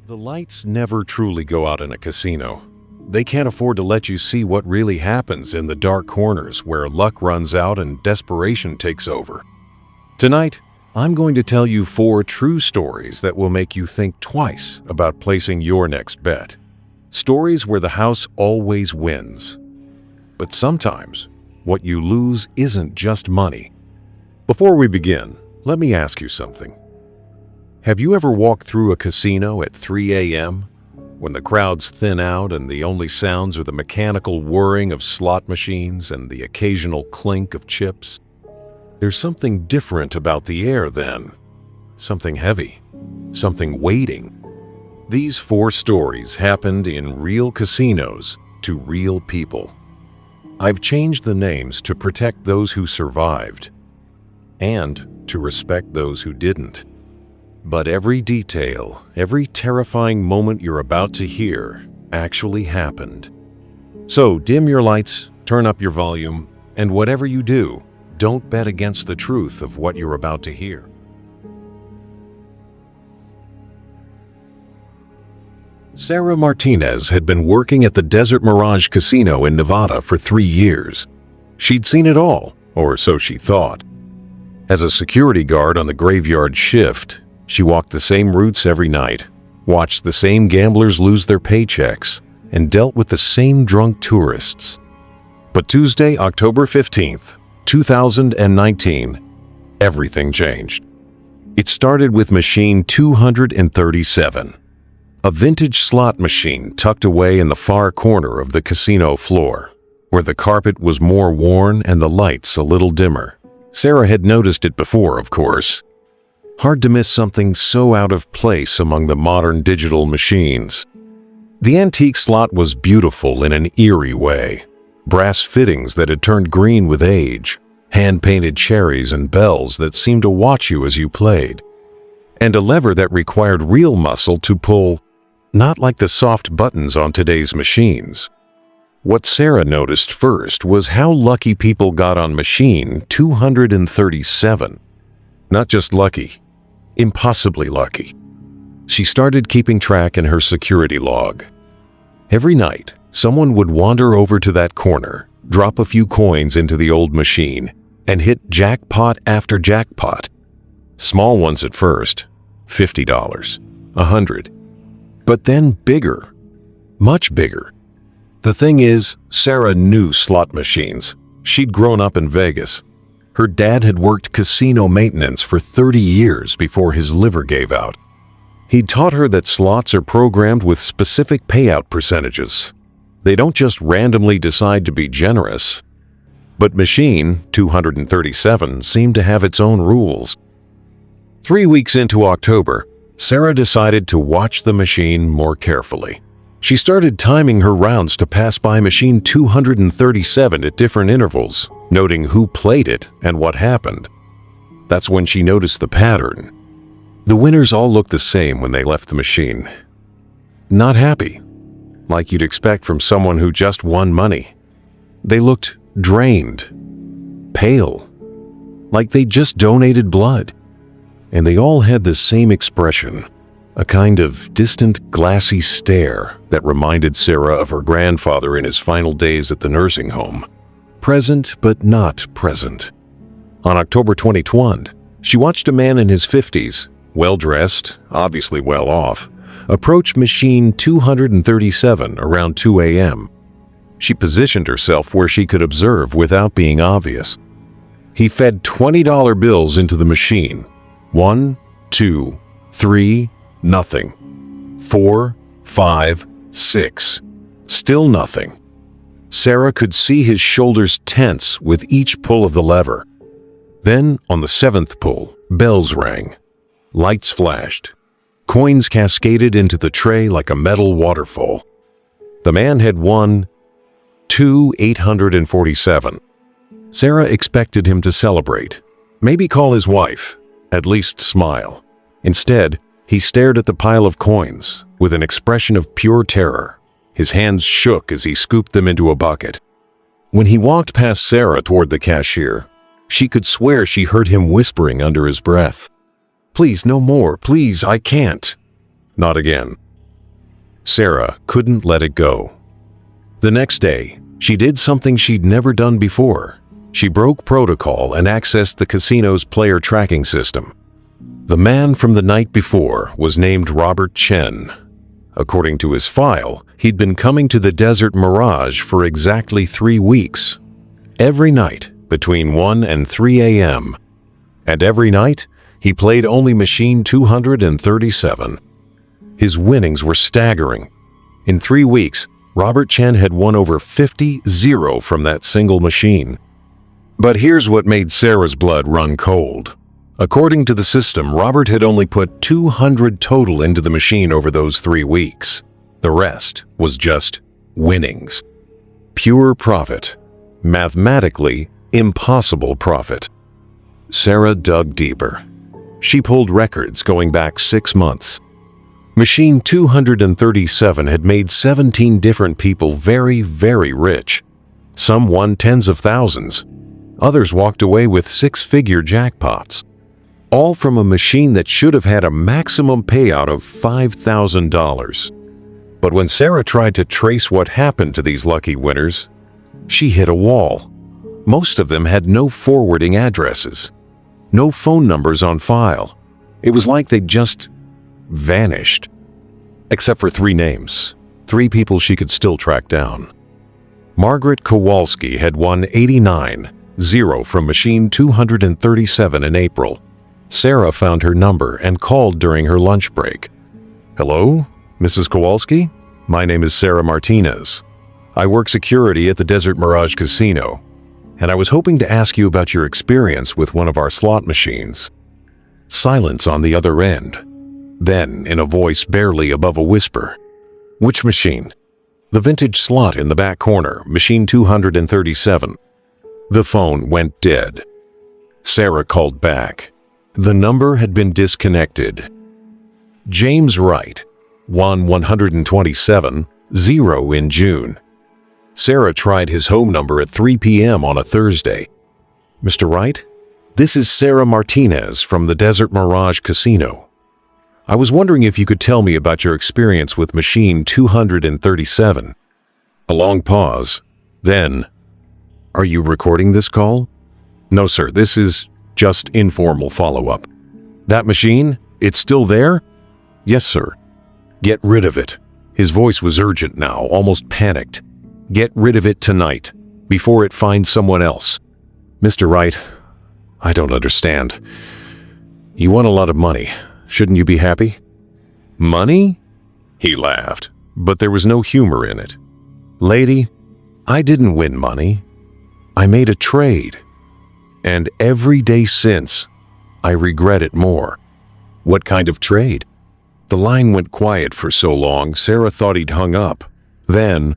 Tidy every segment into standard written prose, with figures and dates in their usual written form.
The lights never truly go out in a casino. They can't afford to let you see what really happens in the dark corners where luck runs out and desperation takes over. Tonight, I'm going to tell you 4 true stories that will make you think twice about placing your next bet. Stories where the house always wins. But sometimes, what you lose isn't just money. Before we begin, let me ask you something. Have you ever walked through a casino at 3 a.m. when the crowds thin out and the only sounds are the mechanical whirring of slot machines and the occasional clink of chips? There's something different about the air then. Something heavy. Something waiting. These 4 stories happened in real casinos to real people. I've changed the names to protect those who survived and to respect those who didn't. But every detail, every terrifying moment you're about to hear actually happened. So dim your lights, turn up your volume, and whatever you do, don't bet against the truth of what you're about to hear. Sarah Martinez had been working at the Desert Mirage Casino in Nevada for 3 years. She'd seen it all, or so she thought. As a security guard on the graveyard shift, she walked the same routes every night, watched the same gamblers lose their paychecks, and dealt with the same drunk tourists. But Tuesday, October 15th, 2019, everything changed. It started with machine 237, a vintage slot machine tucked away in the far corner of the casino floor, where the carpet was more worn and the lights a little dimmer. Sarah had noticed it before, of course. Hard to miss something so out of place among the modern digital machines. The antique slot was beautiful in an eerie way. Brass fittings that had turned green with age, hand-painted cherries and bells that seemed to watch you as you played, and a lever that required real muscle to pull, not like the soft buttons on today's machines. What Sarah noticed first was how lucky people got on machine 237. Not just lucky. Impossibly lucky. She started keeping track in her security log. Every night, someone would wander over to that corner, drop a few coins into the old machine, and hit jackpot after jackpot. Small ones at first, $50, $100, but then bigger, much bigger. The thing is, Sarah knew slot machines. She'd grown up in Vegas. Her dad had worked casino maintenance for 30 years before his liver gave out. He'd taught her that slots are programmed with specific payout percentages. They don't just randomly decide to be generous. But machine 237 seemed to have its own rules. 3 weeks into October, Sarah decided to watch the machine more carefully. She started timing her rounds to pass by machine 237 at different intervals, noting who played it and what happened. That's when she noticed the pattern. The winners all looked the same when they left the machine. Not happy, like you'd expect from someone who just won money. They looked drained, pale, like they just donated blood. And they all had the same expression, a kind of distant, glassy stare that reminded Sarah of her grandfather in his final days at the nursing home. Present, but not present. On October 21, she watched a man in his 50s, well-dressed, obviously well-off, approach machine 237 around 2 a.m. She positioned herself where she could observe without being obvious. He fed $20 bills into the machine. 1, 2, 3, nothing. 4, 5, 6. Still nothing. Sarah could see his shoulders tense with each pull of the lever. Then, on the 7th pull, bells rang. Lights flashed. Coins cascaded into the tray like a metal waterfall. The man had won 2,847. Sarah expected him to celebrate, maybe call his wife, at least smile. Instead, he stared at the pile of coins with an expression of pure terror. His hands shook as he scooped them into a bucket. When he walked past Sarah toward the cashier, she could swear she heard him whispering under his breath, "Please, no more. Please, I can't." Not again. Sarah couldn't let it go. The next day, she did something she'd never done before. She broke protocol and accessed the casino's player tracking system. The man from the night before was named Robert Chen. According to his file, he'd been coming to the Desert Mirage for exactly 3 weeks. Every night, between 1 and 3 a.m. And every night, he played only machine 237. His winnings were staggering. In 3 weeks, Robert Chen had won over 50-0 from that single machine. But here's what made Sarah's blood run cold. According to the system, Robert had only put 200 total into the machine over those 3 weeks. The rest was just winnings. Pure profit. Mathematically impossible profit. Sarah dug deeper. She pulled records going back 6 months. Machine 237 had made 17 different people very, very rich. Some won tens of thousands. Others walked away with 6-figure jackpots. All from a machine that should have had a maximum payout of $5,000. But when Sarah tried to trace what happened to these lucky winners, she hit a wall. Most of them had no forwarding addresses, no phone numbers on file. It was like they'd just vanished. Except for 3 names, 3 people she could still track down. Margaret Kowalski had won 89-0 from machine 237 in April. Sarah found her number and called during her lunch break. "Hello, Mrs. Kowalski? My name is Sarah Martinez. I work security at the Desert Mirage Casino, and I was hoping to ask you about your experience with one of our slot machines." Silence on the other end. Then, in a voice barely above a whisper, "Which machine?" "The vintage slot in the back corner, machine 237. The phone went dead. Sarah called back. The number had been disconnected. James Wright won 127-0 in June. Sarah tried his home number at 3 p.m. on a Thursday. "Mr. Wright, this is Sarah Martinez from the Desert Mirage Casino. I was wondering if you could tell me about your experience with machine 237. A long pause. Then, "Are you recording this call?" "No, sir. This is just informal follow-up." "That machine? It's still there?" "Yes, sir." "Get rid of it." His voice was urgent now, almost panicked. "Get rid of it tonight, before it finds someone else." "Mr. Wright, I don't understand. You won a lot of money. Shouldn't you be happy?" "Money?" He laughed, but there was no humor in it. "Lady, I didn't win money. I made a trade. And every day since, I regret it more." "What kind of trade?" The line went quiet for so long, Sarah thought he'd hung up. Then,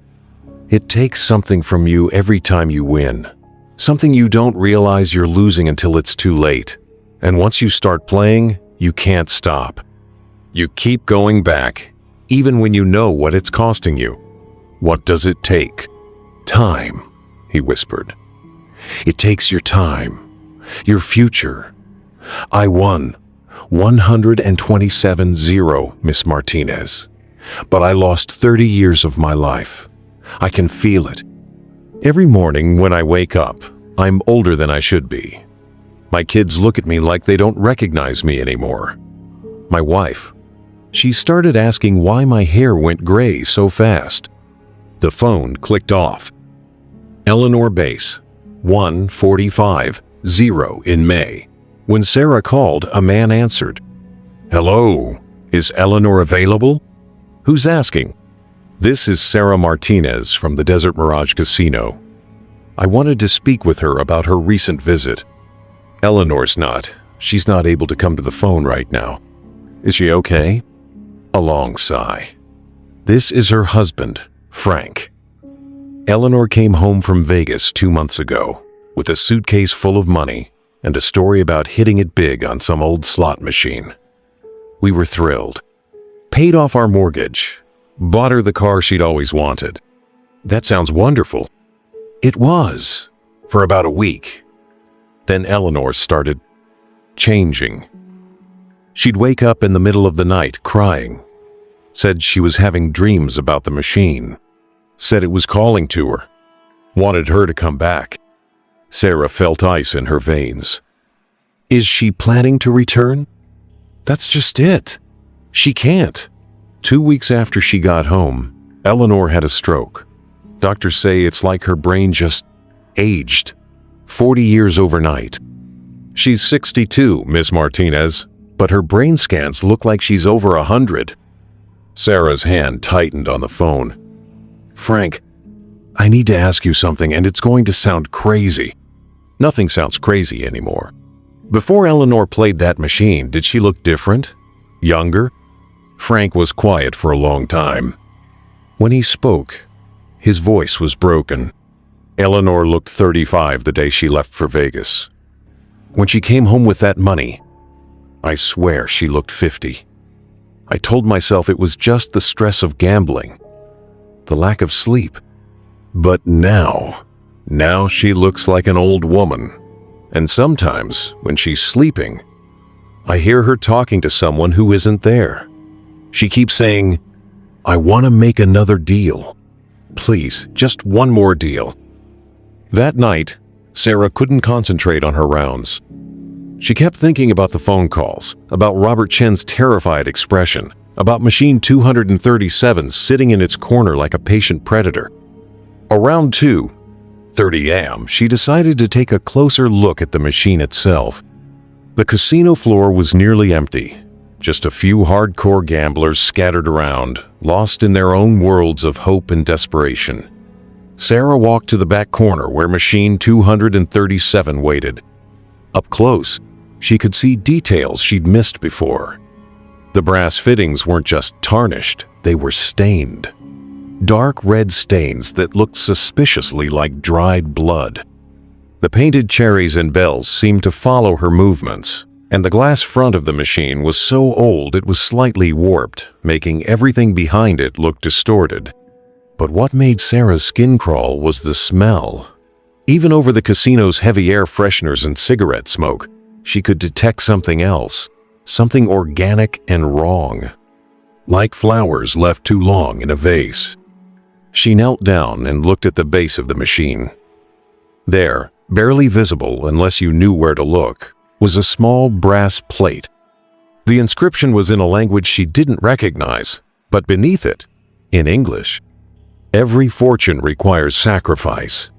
"It takes something from you every time you win. Something you don't realize you're losing until it's too late. And once you start playing, you can't stop. You keep going back, even when you know what it's costing you." "What does it take?" "Time," he whispered. "It takes your time, your future. I won 127-0, Miss Martinez. But I lost 30 years of my life. I can feel it. Every morning when I wake up, I'm older than I should be. My kids look at me like they don't recognize me anymore. My wife, she started asking why my hair went gray so fast." The phone clicked off. Eleanor Bass, 145-0 in May. When Sarah called, a man answered. "Hello, is Eleanor available?" "Who's asking?" "This is Sarah Martinez from the Desert Mirage Casino. I wanted to speak with her about her recent visit." "Eleanor's not. She's not able to come to the phone right now." "Is she okay?" A long sigh. "This is her husband, Frank. Eleanor came home from Vegas 2 months ago with a suitcase full of money and a story about hitting it big on some old slot machine. We were thrilled. Paid off our mortgage. Bought her the car she'd always wanted." "That sounds wonderful." It was, for about a week. Then Eleanor started changing. She'd wake up in the middle of the night crying. Said she was having dreams about the machine. Said it was calling to her. Wanted her to come back. Sarah felt ice in her veins. Is she planning to return? That's just it. She can't. 2 weeks after she got home, Eleanor had a stroke. Doctors say it's like her brain just aged. 40 years overnight. She's 62, Miss Martinez, but her brain scans look like she's over 100. Sarah's hand tightened on the phone. Frank, I need to ask you something, and it's going to sound crazy. Nothing sounds crazy anymore. Before Eleanor played that machine, did she look different? Younger? Frank was quiet for a long time. When he spoke, his voice was broken. Eleanor looked 35 the day she left for Vegas. When she came home with that money, I swear she looked 50. I told myself it was just the stress of gambling, the lack of sleep. But now she looks like an old woman. And sometimes, when she's sleeping, I hear her talking to someone who isn't there. She keeps saying, I want to make another deal. Please, just one more deal. That night, Sarah couldn't concentrate on her rounds. She kept thinking about the phone calls, about Robert Chen's terrified expression, about machine 237 sitting in its corner like a patient predator. Around 2:30 a.m., she decided to take a closer look at the machine itself. The casino floor was nearly empty. Just a few hardcore gamblers scattered around, lost in their own worlds of hope and desperation. Sarah walked to the back corner where machine 237 waited. Up close, she could see details she'd missed before. The brass fittings weren't just tarnished, they were stained. Dark red stains that looked suspiciously like dried blood. The painted cherries and bells seemed to follow her movements, and the glass front of the machine was so old it was slightly warped, making everything behind it look distorted. But what made Sarah's skin crawl was the smell. Even over the casino's heavy air fresheners and cigarette smoke, she could detect something else, something organic and wrong. Like flowers left too long in a vase. She knelt down and looked at the base of the machine. There, barely visible unless you knew where to look, was a small brass plate. The inscription was in a language she didn't recognize, but beneath it, in English, every fortune requires sacrifice.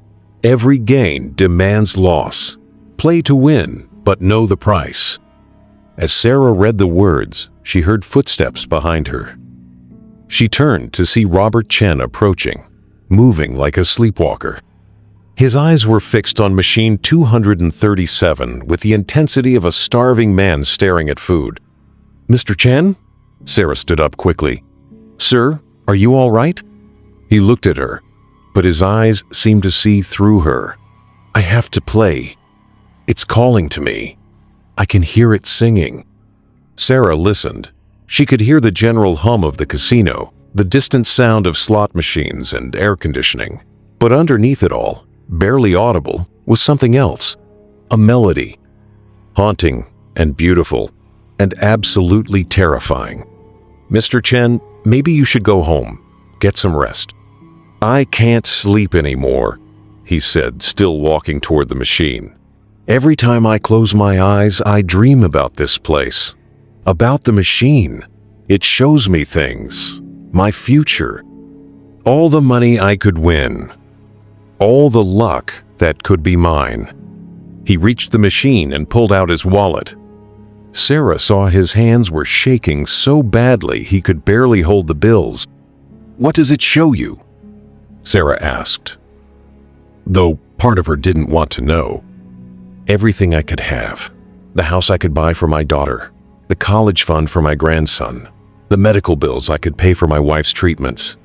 Every gain demands loss. Play to win, but know the price. As Sarah read the words, she heard footsteps behind her. She turned to see Robert Chen approaching, moving like a sleepwalker. His eyes were fixed on machine 237 with the intensity of a starving man staring at food. Mr. Chen? Sarah stood up quickly. Sir, are you all right? He looked at her, but his eyes seemed to see through her. I have to play. It's calling to me. I can hear it singing. Sarah listened. She could hear the general hum of the casino, the distant sound of slot machines and air conditioning. But underneath it all, barely audible, was something else. A melody. Haunting and beautiful and absolutely terrifying. Mr. Chen, maybe you should go home. Get some rest. I can't sleep anymore, he said, still walking toward the machine. Every time I close my eyes, I dream about this place. About the machine. It shows me things. My future. All the money I could win. All the luck that could be mine. He reached the machine and pulled out his wallet. Sarah saw his hands were shaking so badly he could barely hold the bills. What does it show you? Sarah asked, though part of her didn't want to know. Everything I could have. The house I could buy for my daughter. The college fund for my grandson. The medical bills I could pay for my wife's treatments.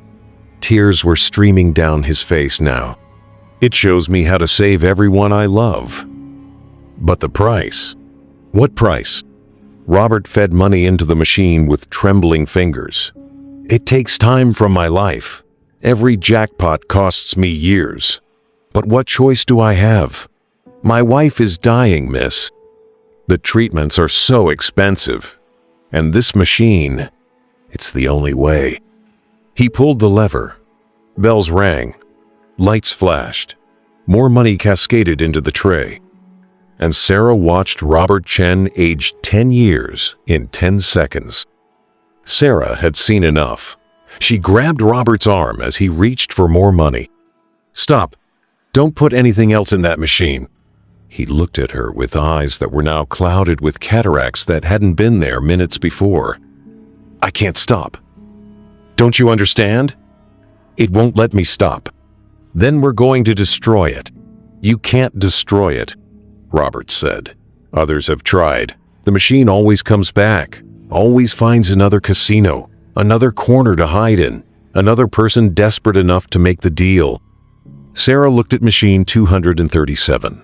Tears were streaming down his face now. It shows me how to save everyone I love. But the price? What price? Robert fed money into the machine with trembling fingers. It takes time from my life. Every jackpot costs me years. But what choice do I have? My wife is dying, miss. The treatments are so expensive. And this machine, It's the only way. He pulled the lever. Bells rang. Lights flashed. More money cascaded into the tray. And Sarah watched Robert Chen age 10 years in 10 seconds. Sarah had seen enough. She grabbed Robert's arm as he reached for more money. "Stop. Don't put anything else in that machine." He looked at her with eyes that were now clouded with cataracts that hadn't been there minutes before. "I can't stop. Don't you understand? It won't let me stop. Then we're going to destroy it." "You can't destroy it," Robert said. "Others have tried. The machine always comes back, always finds another casino, another corner to hide in, another person desperate enough to make the deal." Sarah looked at machine 237.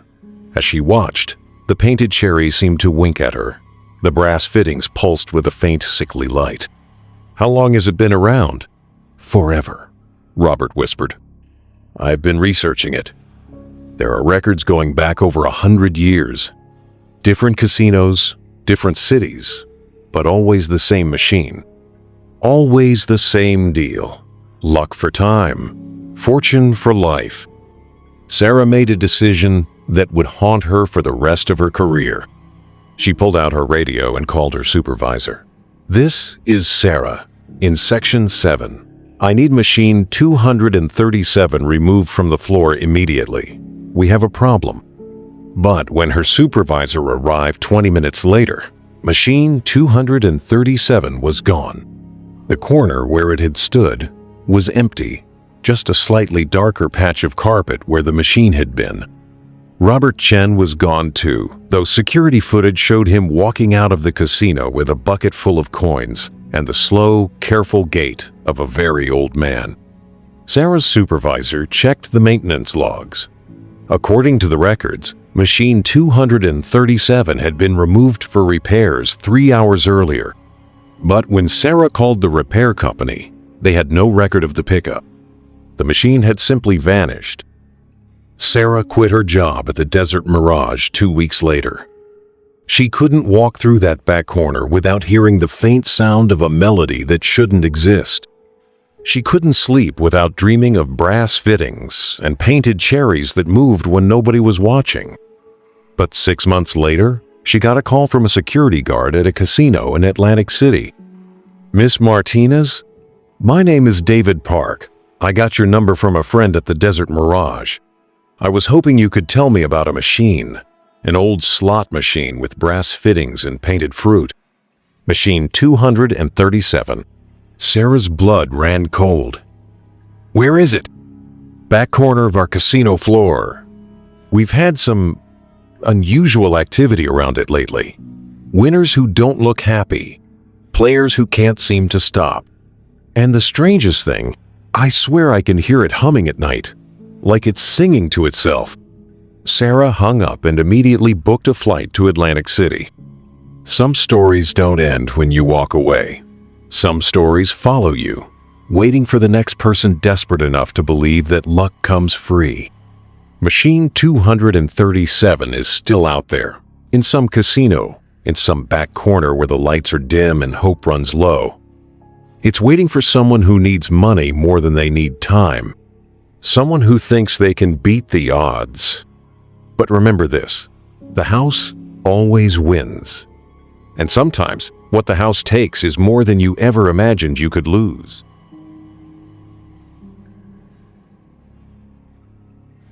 As she watched, the painted cherries seemed to wink at her. The brass fittings pulsed with a faint, sickly light. "How long has it been around?" "Forever," Robert whispered. "I've been researching it. There are records going back over 100 years. Different casinos, different cities, but always the same machine. Always the same deal. Luck for time, fortune for life." Sarah made a decision that would haunt her for the rest of her career. She pulled out her radio and called her supervisor. "This is Sarah, in Section 7. I need machine 237 removed from the floor immediately. We have a problem." But when her supervisor arrived 20 minutes later, machine 237 was gone. The corner where it had stood was empty, just a slightly darker patch of carpet where the machine had been. Robert Chen was gone too, though security footage showed him walking out of the casino with a bucket full of coins and the slow, careful gait of a very old man. Sarah's supervisor checked the maintenance logs. According to the records, machine 237 had been removed for repairs 3 hours earlier. But when Sarah called the repair company, they had no record of the pickup. The machine had simply vanished. Sarah quit her job at the Desert Mirage 2 weeks later. She couldn't walk through that back corner without hearing the faint sound of a melody that shouldn't exist. She couldn't sleep without dreaming of brass fittings and painted cherries that moved when nobody was watching. But 6 months later, she got a call from a security guard at a casino in Atlantic City. "Miss Martinez? My name is David Park. I got your number from a friend at the Desert Mirage. I was hoping you could tell me about a machine, an old slot machine with brass fittings and painted fruit. Machine 237. Sarah's blood ran cold. "Where is it?" "Back corner of our casino floor. We've had some unusual activity around it lately. Winners who don't look happy. Players who can't seem to stop. And the strangest thing, I swear I can hear it humming at night, like it's singing to itself." Sarah hung up and immediately booked a flight to Atlantic City. Some stories don't end when you walk away. Some stories follow you, waiting for the next person desperate enough to believe that luck comes free. Machine 237 is still out there, in some casino, in some back corner where the lights are dim and hope runs low. It's waiting for someone who needs money more than they need time. Someone who thinks they can beat the odds. But remember this, the house always wins. And sometimes, what the house takes is more than you ever imagined you could lose.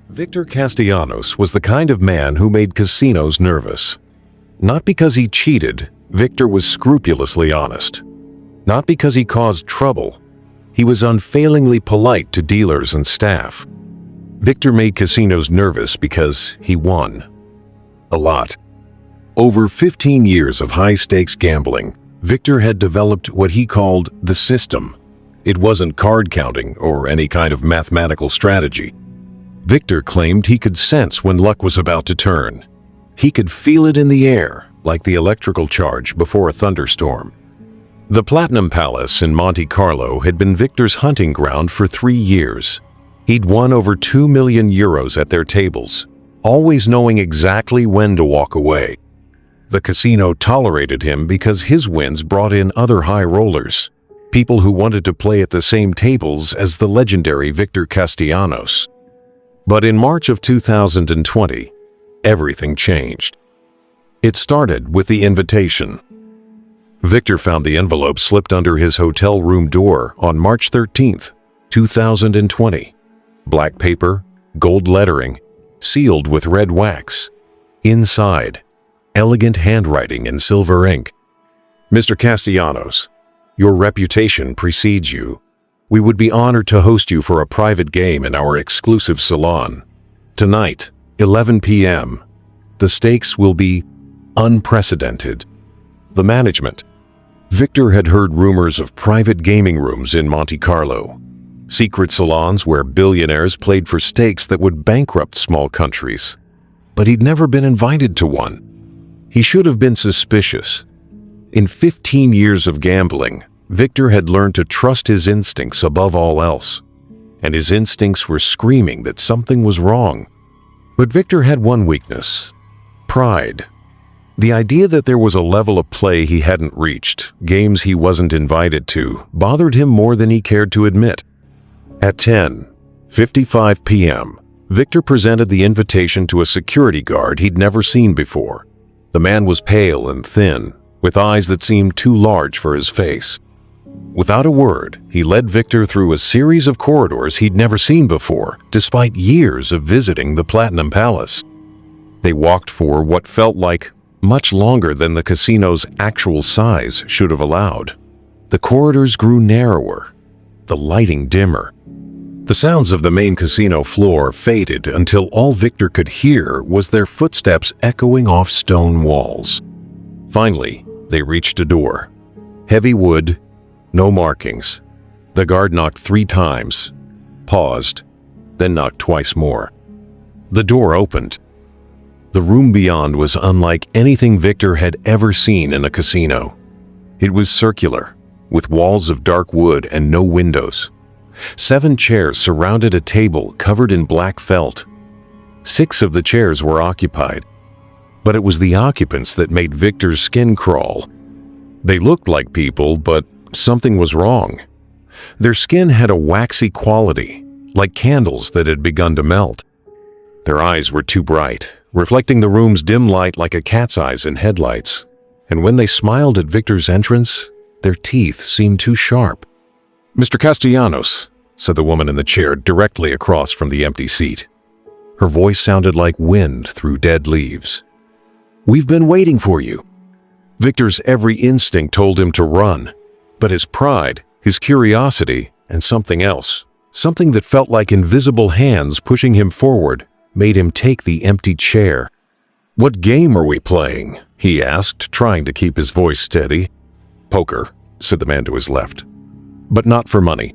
Victor Castellanos was the kind of man who made casinos nervous. Not because he cheated, Victor was scrupulously honest. Not because he caused trouble, he was unfailingly polite to dealers and staff. Victor made casinos nervous because he won. A lot. Over 15 years of high-stakes gambling, Victor had developed what he called the system. It wasn't card counting or any kind of mathematical strategy. Victor claimed he could sense when luck was about to turn. He could feel it in the air, like the electrical charge before a thunderstorm. The Platinum Palace in Monte Carlo had been Victor's hunting ground for 3 years. He'd won over 2 million euros at their tables, always knowing exactly when to walk away. The casino tolerated him because his wins brought in other high rollers. people who wanted to play at the same tables as the legendary Victor Castellanos. But in March of 2020, everything changed. It started with the invitation. Victor found the envelope slipped under his hotel room door on March 13th, 2020. Black paper, gold lettering, sealed with red wax. Inside, elegant handwriting in silver ink. Mr. Castellanos, your reputation precedes you. We would be honored to host you for a private game in our exclusive salon. Tonight, 11 p.m. The stakes will be unprecedented. The management. Victor had heard rumors of private gaming rooms in Monte Carlo, secret salons where billionaires played for stakes that would bankrupt small countries. But he'd never been invited to one. He should have been suspicious. In 15 years of gambling, Victor had learned to trust his instincts above all else, and his instincts were screaming that something was wrong. But Victor had one weakness: pride. The idea that there was a level of play he hadn't reached, games he wasn't invited to, bothered him more than he cared to admit. At 10:55 p.m., Victor presented the invitation to a security guard he'd never seen before. The man was pale and thin, with eyes that seemed too large for his face. Without a word, he led Victor through a series of corridors he'd never seen before, despite years of visiting the Platinum Palace. They walked for what felt like much longer than the casino's actual size should have allowed. The corridors grew narrower, the lighting dimmer. The sounds of the main casino floor faded until all Victor could hear was their footsteps echoing off stone walls. Finally, they reached a door. Heavy wood, no markings. The guard knocked 3 times, paused, then knocked twice more. The door opened. The room beyond was unlike anything Victor had ever seen in a casino. It was circular, with walls of dark wood and no windows. 7 chairs surrounded a table covered in black felt. 6 of the chairs were occupied, but it was the occupants that made Victor's skin crawl. They looked like people, but something was wrong. Their skin had a waxy quality, like candles that had begun to melt. Their eyes were too bright, reflecting the room's dim light like a cat's eyes in headlights. And when they smiled at Victor's entrance, their teeth seemed too sharp. "Mr. Castellanos," said the woman in the chair directly across from the empty seat. Her voice sounded like wind through dead leaves. "We've been waiting for you." Victor's every instinct told him to run, but his pride, his curiosity, and something else, something that felt like invisible hands pushing him forward, made him take the empty chair. "What game are we playing?" he asked, trying to keep his voice steady. "Poker," said the man to his left. "But not for money."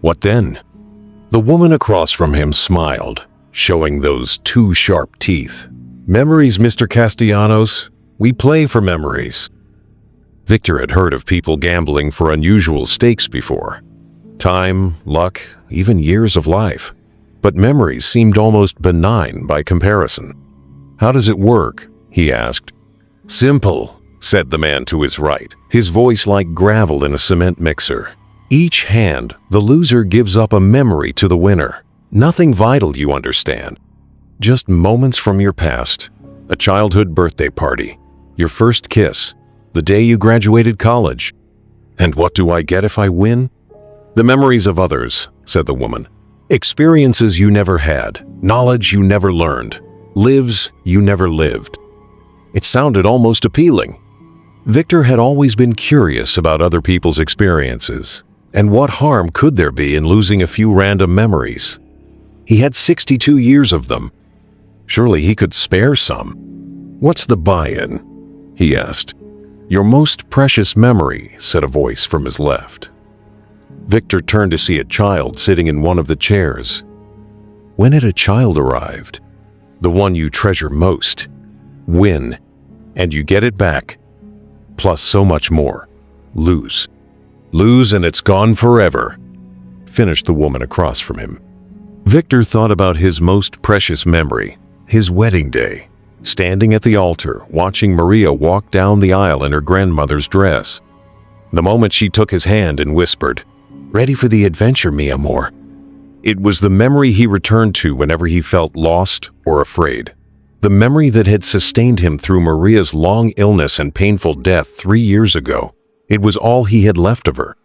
"What then?" The woman across from him smiled, showing those 2 sharp teeth. "Memories, Mr. Castellanos. We play for memories." Victor had heard of people gambling for unusual stakes before. Time, luck, even years of life. But memories seemed almost benign by comparison. "How does it work?" he asked. "Simple," said the man to his right, his voice like gravel in a cement mixer. "Each hand, the loser gives up a memory to the winner. Nothing vital, you understand. Just moments from your past. A childhood birthday party, your first kiss, the day you graduated college. And what do I get if I win?" "The memories of others," said the woman. "Experiences you never had, knowledge you never learned, lives you never lived." It sounded almost appealing. Victor had always been curious about other people's experiences, and what harm could there be in losing a few random memories? He had 62 years of them. Surely he could spare some. "What's the buy-in?" he asked. "Your most precious memory," said a voice from his left. Victor turned to see a child sitting in one of the chairs. When had a child arrived? The one you treasure most. Win, and you get it back. Plus so much more. Lose. Lose and it's gone forever, finished the woman across from him. Victor thought about his most precious memory, his wedding day, standing at the altar, watching Maria walk down the aisle in her grandmother's dress. The moment she took his hand and whispered, "Ready for the adventure, mi amor." It was the memory he returned to whenever he felt lost or afraid. The memory that had sustained him through Maria's long illness and painful death 3 years ago. It was all he had left of her.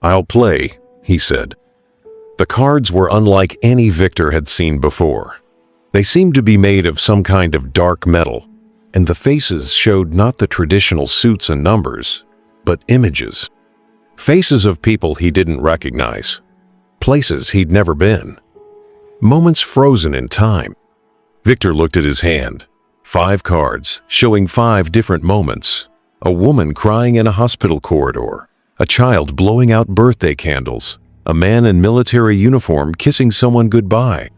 "I'll play," he said. The cards were unlike any Victor had seen before. They seemed to be made of some kind of dark metal, and the faces showed not the traditional suits and numbers, but images. Faces of people he didn't recognize. Places he'd never been. Moments frozen in time. Victor looked at his hand. 5 cards, showing 5 different moments. A woman crying in a hospital corridor. A child blowing out birthday candles. A man in military uniform kissing someone goodbye.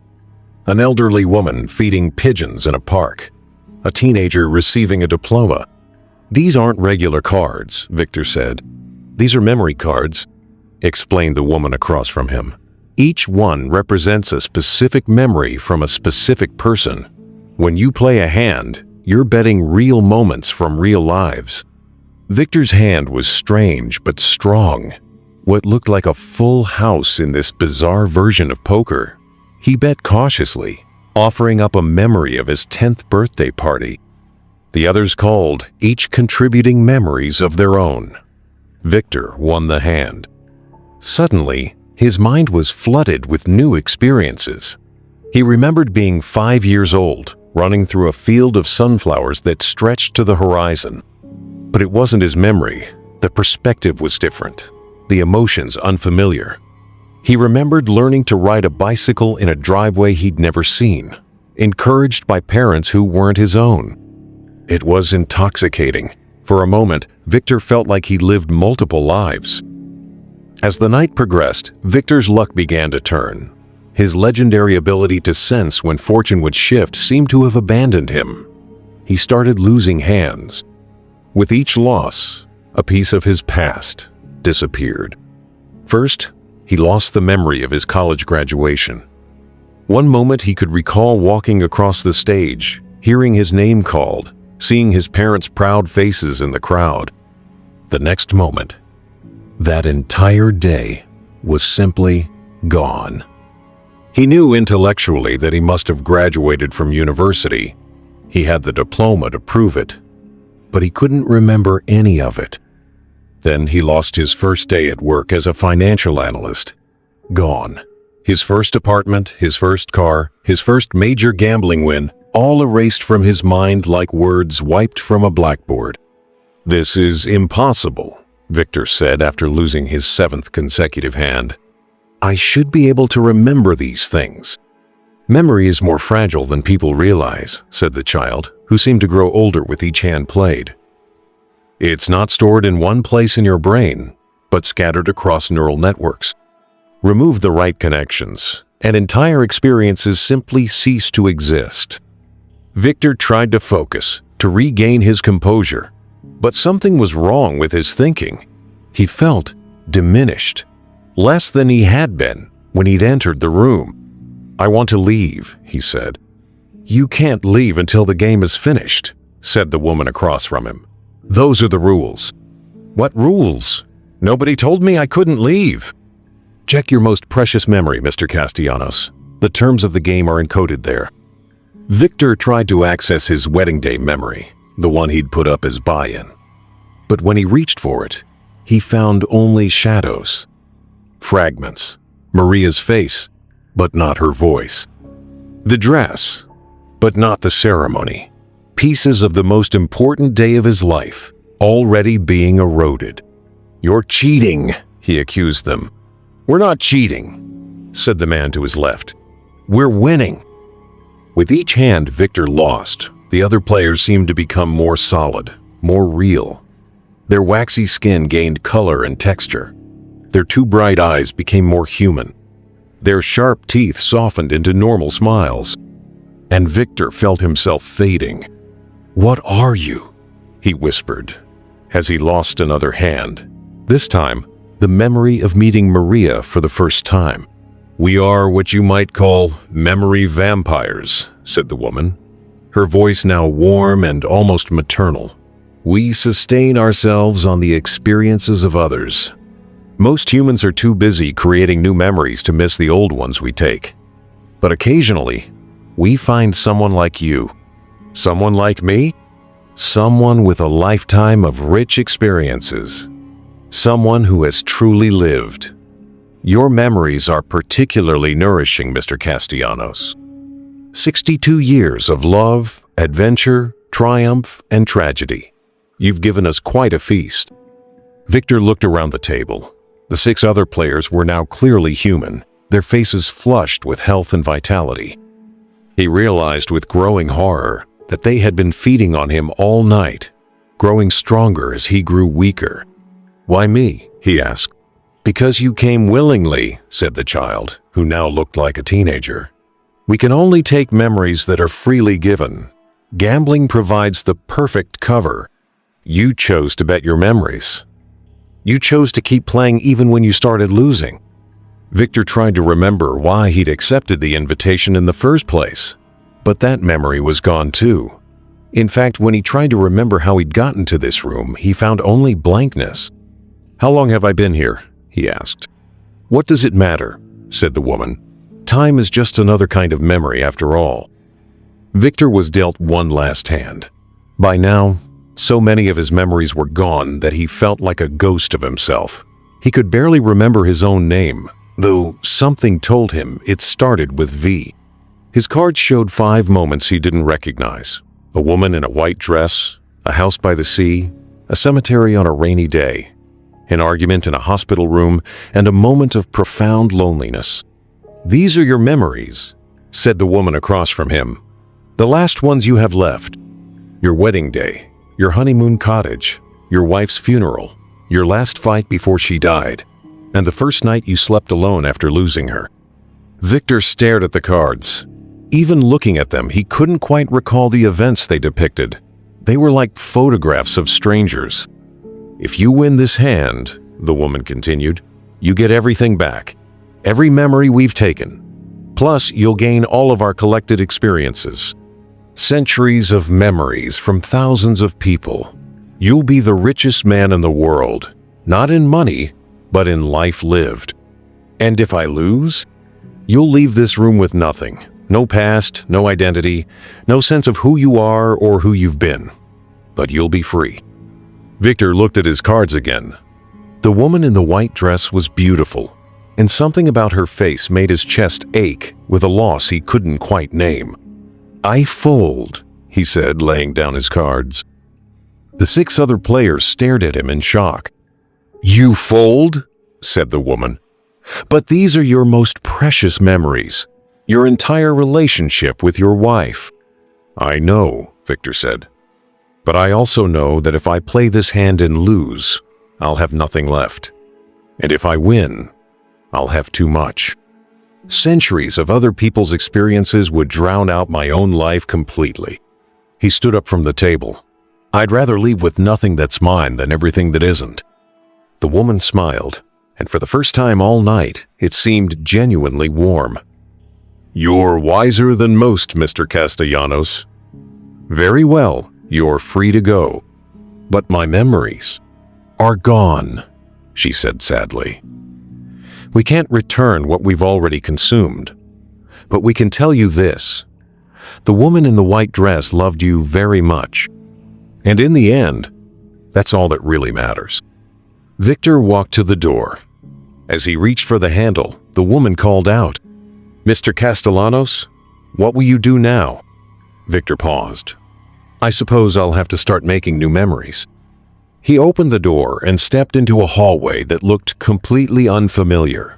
An elderly woman feeding pigeons in a park. A teenager receiving a diploma. "These aren't regular cards," Victor said. "These are memory cards," explained the woman across from him. "Each one represents a specific memory from a specific person. When you play a hand, you're betting real moments from real lives." Victor's hand was strange but strong. What looked like a full house in this bizarre version of poker. He bet cautiously, offering up a memory of his 10th birthday party. The others called, each contributing memories of their own. Victor won the hand. Suddenly, his mind was flooded with new experiences. He remembered being 5 years old, running through a field of sunflowers that stretched to the horizon. But it wasn't his memory. The perspective was different. The emotions unfamiliar. He remembered learning to ride a bicycle in a driveway he'd never seen, encouraged by parents who weren't his own. It was intoxicating. For a moment, Victor felt like he lived multiple lives. As the night progressed, Victor's luck began to turn. His legendary ability to sense when fortune would shift seemed to have abandoned him. He started losing hands. With each loss, a piece of his past disappeared. First, he lost the memory of his college graduation. One moment he could recall walking across the stage, hearing his name called, seeing his parents' proud faces in the crowd. The next moment, that entire day was simply gone. He knew intellectually that he must have graduated from university. He had the diploma to prove it, but he couldn't remember any of it. Then he lost his first day at work as a financial analyst. Gone. His first apartment, his first car, his first major gambling win, all erased from his mind like words wiped from a blackboard. "This is impossible," Victor said after losing his 7th consecutive hand. "I should be able to remember these things." "Memory is more fragile than people realize," said the child, who seemed to grow older with each hand played. "It's not stored in one place in your brain, but scattered across neural networks. Remove the right connections, and entire experiences simply cease to exist." Victor tried to focus, to regain his composure, but something was wrong with his thinking. He felt diminished, less than he had been when he'd entered the room. "I want to leave," he said. "You can't leave until the game is finished," said the woman across from him. "Those are the rules." "What rules? Nobody told me I couldn't leave." "Check your most precious memory, Mr. Castellanos. The terms of the game are encoded there." Victor tried to access his wedding day memory, the one he'd put up as buy-in. But when he reached for it, he found only shadows. Fragments. Maria's face, but not her voice. The dress, but not the ceremony. Pieces of the most important day of his life, already being eroded. "You're cheating," he accused them. "We're not cheating," said the man to his left. "We're winning." With each hand Victor lost, the other players seemed to become more solid, more real. Their waxy skin gained color and texture. Their 2 bright eyes became more human. Their sharp teeth softened into normal smiles. And Victor felt himself fading. "What are you?" he whispered, as he lost another hand. This time, the memory of meeting Maria for the first time. "We are what you might call memory vampires," said the woman, her voice now warm and almost maternal. We sustain ourselves on the experiences of others. Most humans are too busy creating new memories to miss the old ones we take. But occasionally, we find someone like you. Someone like me? Someone with a lifetime of rich experiences. Someone who has truly lived. Your memories are particularly nourishing, Mr. Castellanos. 62 years of love, adventure, triumph, and tragedy. You've given us quite a feast. Victor looked around the table. The 6 other players were now clearly human, their faces flushed with health and vitality. He realized with growing horror that they had been feeding on him all night, growing stronger as he grew weaker. "Why me?" he asked. "Because you came willingly," said the child, who now looked like a teenager. "We can only take memories that are freely given. Gambling provides the perfect cover. You chose to bet your memories. You chose to keep playing even when you started losing." Victor tried to remember why he'd accepted the invitation in the first place, but that memory was gone too. In fact, when he tried to remember how he'd gotten to this room, he found only blankness. "How long have I been here?" he asked. "What does it matter?" said the woman. "Time is just another kind of memory after all." Victor was dealt one last hand. By now, so many of his memories were gone that he felt like a ghost of himself. He could barely remember his own name, though something told him it started with V. His cards showed 5 moments he didn't recognize: a woman in a white dress, a house by the sea, a cemetery on a rainy day, an argument in a hospital room, and a moment of profound loneliness. "These are your memories," said the woman across from him. "The last ones you have left. Your wedding day, your honeymoon cottage, your wife's funeral, your last fight before she died, and the first night you slept alone after losing her." Victor stared at the cards. Even looking at them, he couldn't quite recall the events they depicted. They were like photographs of strangers. "If you win this hand," the woman continued, "you get everything back. Every memory we've taken. Plus, you'll gain all of our collected experiences. Centuries of memories from thousands of people. You'll be the richest man in the world, not in money, but in life lived. And if I lose, you'll leave this room with nothing. No past, no identity, no sense of who you are or who you've been. But you'll be free." Victor looked at his cards again. The woman in the white dress was beautiful, and something about her face made his chest ache with a loss he couldn't quite name. "I fold," he said, laying down his cards. The 6 other players stared at him in shock. "You fold?" said the woman. "But these are your most precious memories, your entire relationship with your wife." "I know," Victor said. "But I also know that if I play this hand and lose, I'll have nothing left. And if I win, I'll have too much. Centuries of other people's experiences would drown out my own life completely." He stood up from the table. "I'd rather leave with nothing that's mine than everything that isn't." The woman smiled, and for the first time all night, it seemed genuinely warm. "You're wiser than most, Mr. Castellanos. Very well, you're free to go. But my memories are gone," she said sadly. "We can't return what we've already consumed. But we can tell you this. The woman in the white dress loved you very much. And in the end, that's all that really matters." Victor walked to the door. As he reached for the handle, the woman called out, "Mr. Castellanos, what will you do now?" Victor paused. "I suppose I'll have to start making new memories." He opened the door and stepped into a hallway that looked completely unfamiliar.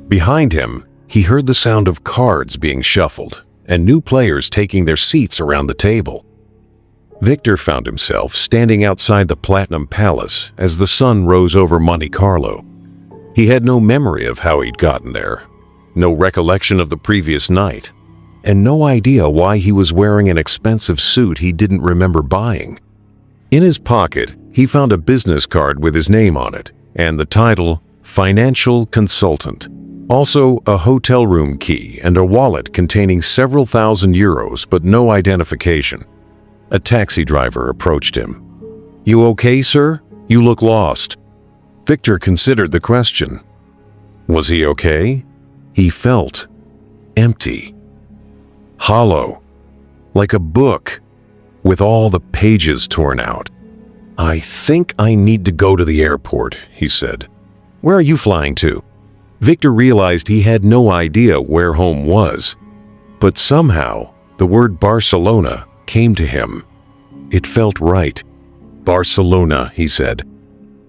Behind him, he heard the sound of cards being shuffled and new players taking their seats around the table. Victor found himself standing outside the Platinum Palace as the sun rose over Monte Carlo. He had no memory of how he'd gotten there, no recollection of the previous night, and no idea why he was wearing an expensive suit he didn't remember buying. In his pocket, he found a business card with his name on it and the title Financial Consultant. Also, a hotel room key and a wallet containing several thousand euros but no identification. A taxi driver approached him. "You okay, sir? You look lost." Victor considered the question. Was he okay? He felt empty, hollow, like a book with all the pages torn out. "I think I need to go to the airport," he said. "Where are you flying to?" Victor realized he had no idea where home was, but somehow the word Barcelona came to him. It felt right. "Barcelona," he said.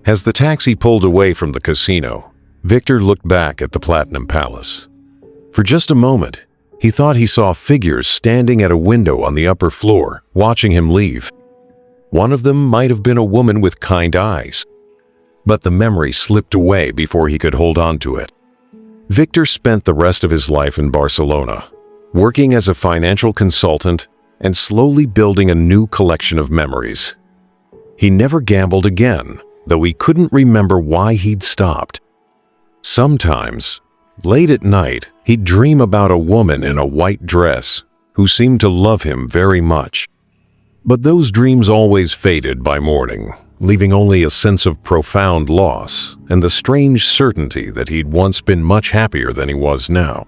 As the taxi pulled away from the casino, Victor looked back at the Platinum Palace. For just a moment, he thought he saw figures standing at a window on the upper floor, watching him leave. One of them might have been a woman with kind eyes, but the memory slipped away before he could hold on to it. Victor spent the rest of his life in Barcelona, working as a financial consultant and slowly building a new collection of memories. He never gambled again, though he couldn't remember why he'd stopped. Sometimes, late at night, he'd dream about a woman in a white dress who seemed to love him very much. But those dreams always faded by morning, leaving only a sense of profound loss and the strange certainty that he'd once been much happier than he was now.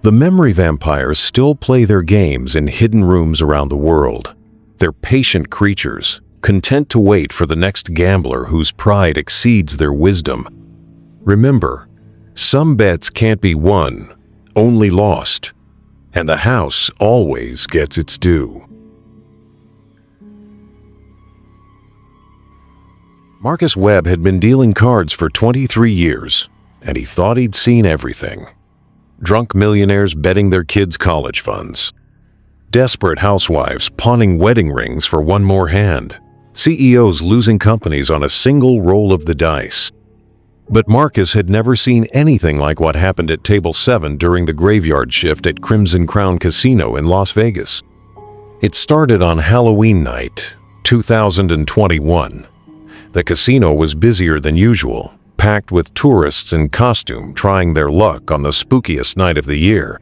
The memory vampires still play their games in hidden rooms around the world. They're patient creatures, content to wait for the next gambler whose pride exceeds their wisdom. Remember, some bets can't be won, only lost, and the house always gets its due. Marcus Webb had been dealing cards for 23 years, and he thought he'd seen everything. Drunk millionaires betting their kids' college funds. Desperate housewives pawning wedding rings for one more hand. CEOs losing companies on a single roll of the dice. But Marcus had never seen anything like what happened at Table 7 during the graveyard shift at Crimson Crown Casino in Las Vegas. It started on Halloween night, 2021. The casino was busier than usual, packed with tourists in costume trying their luck on the spookiest night of the year.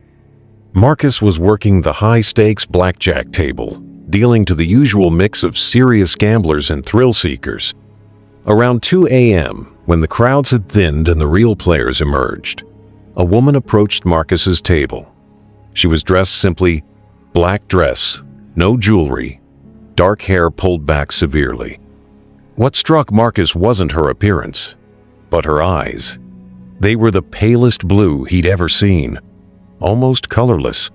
Marcus was working the high-stakes blackjack table, dealing to the usual mix of serious gamblers and thrill-seekers. Around 2 a.m., when the crowds had thinned and the real players emerged, a woman approached Marcus's table. She was dressed simply, black dress, no jewelry, dark hair pulled back severely. What struck Marcus wasn't her appearance, but her eyes. They were the palest blue he'd ever seen, almost colorless.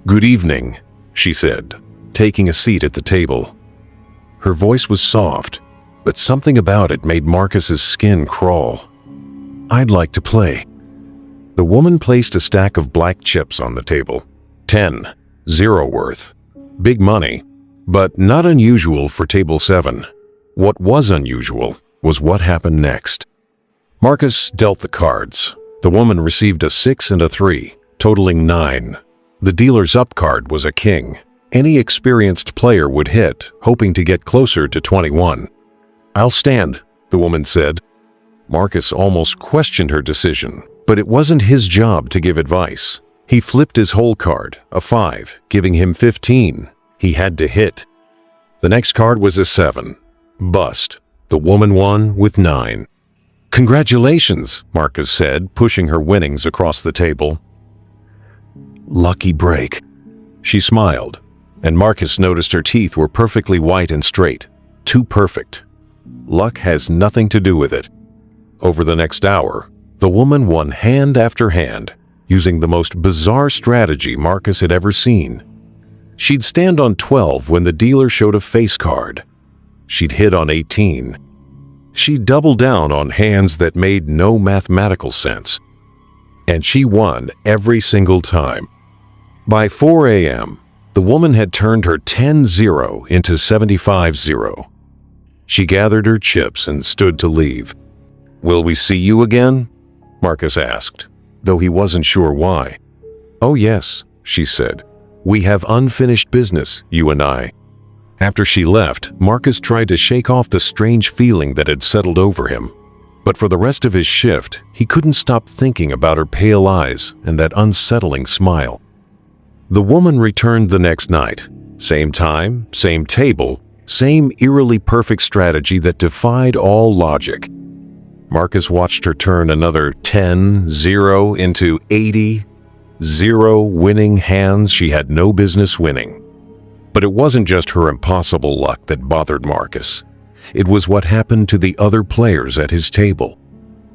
"Good evening," she said, taking a seat at the table. Her voice was soft, but something about it made Marcus's skin crawl. "I'd like to play." The woman placed a stack of black chips on the table. 10, 0 worth. Big money, but not unusual for Table 7. What was unusual was what happened next. Marcus dealt the cards. The woman received a 6 and a 3, totaling 9. The dealer's up card was a king. Any experienced player would hit, hoping to get closer to 21. "I'll stand," the woman said. Marcus almost questioned her decision, but it wasn't his job to give advice. He flipped his whole card, a 5, giving him 15. He had to hit. The next card was a 7. Bust. The woman won with 9. "Congratulations," Marcus said, pushing her winnings across the table. "Lucky break." She smiled, and Marcus noticed her teeth were perfectly white and straight. Too perfect. Luck has nothing to do with it. Over the next hour, the woman won hand after hand, using the most bizarre strategy Marcus had ever seen. She'd stand on 12 when the dealer showed a face card. She'd hit on 18. She'd double down on hands that made no mathematical sense. And she won every single time. By 4 a.m., the woman had turned her 10-0 into 75-0. She gathered her chips and stood to leave. "Will we see you again?" Marcus asked, though he wasn't sure why. "Oh yes," she said. "We have unfinished business, you and I." After she left, Marcus tried to shake off the strange feeling that had settled over him. But for the rest of his shift, he couldn't stop thinking about her pale eyes and that unsettling smile. The woman returned the next night. Same time, same table, Same eerily perfect strategy that defied all logic. Marcus watched her turn another 10-0 into 80-0, winning hands she had no business winning. But it wasn't just her impossible luck that bothered Marcus. It was what happened to the other players at his table.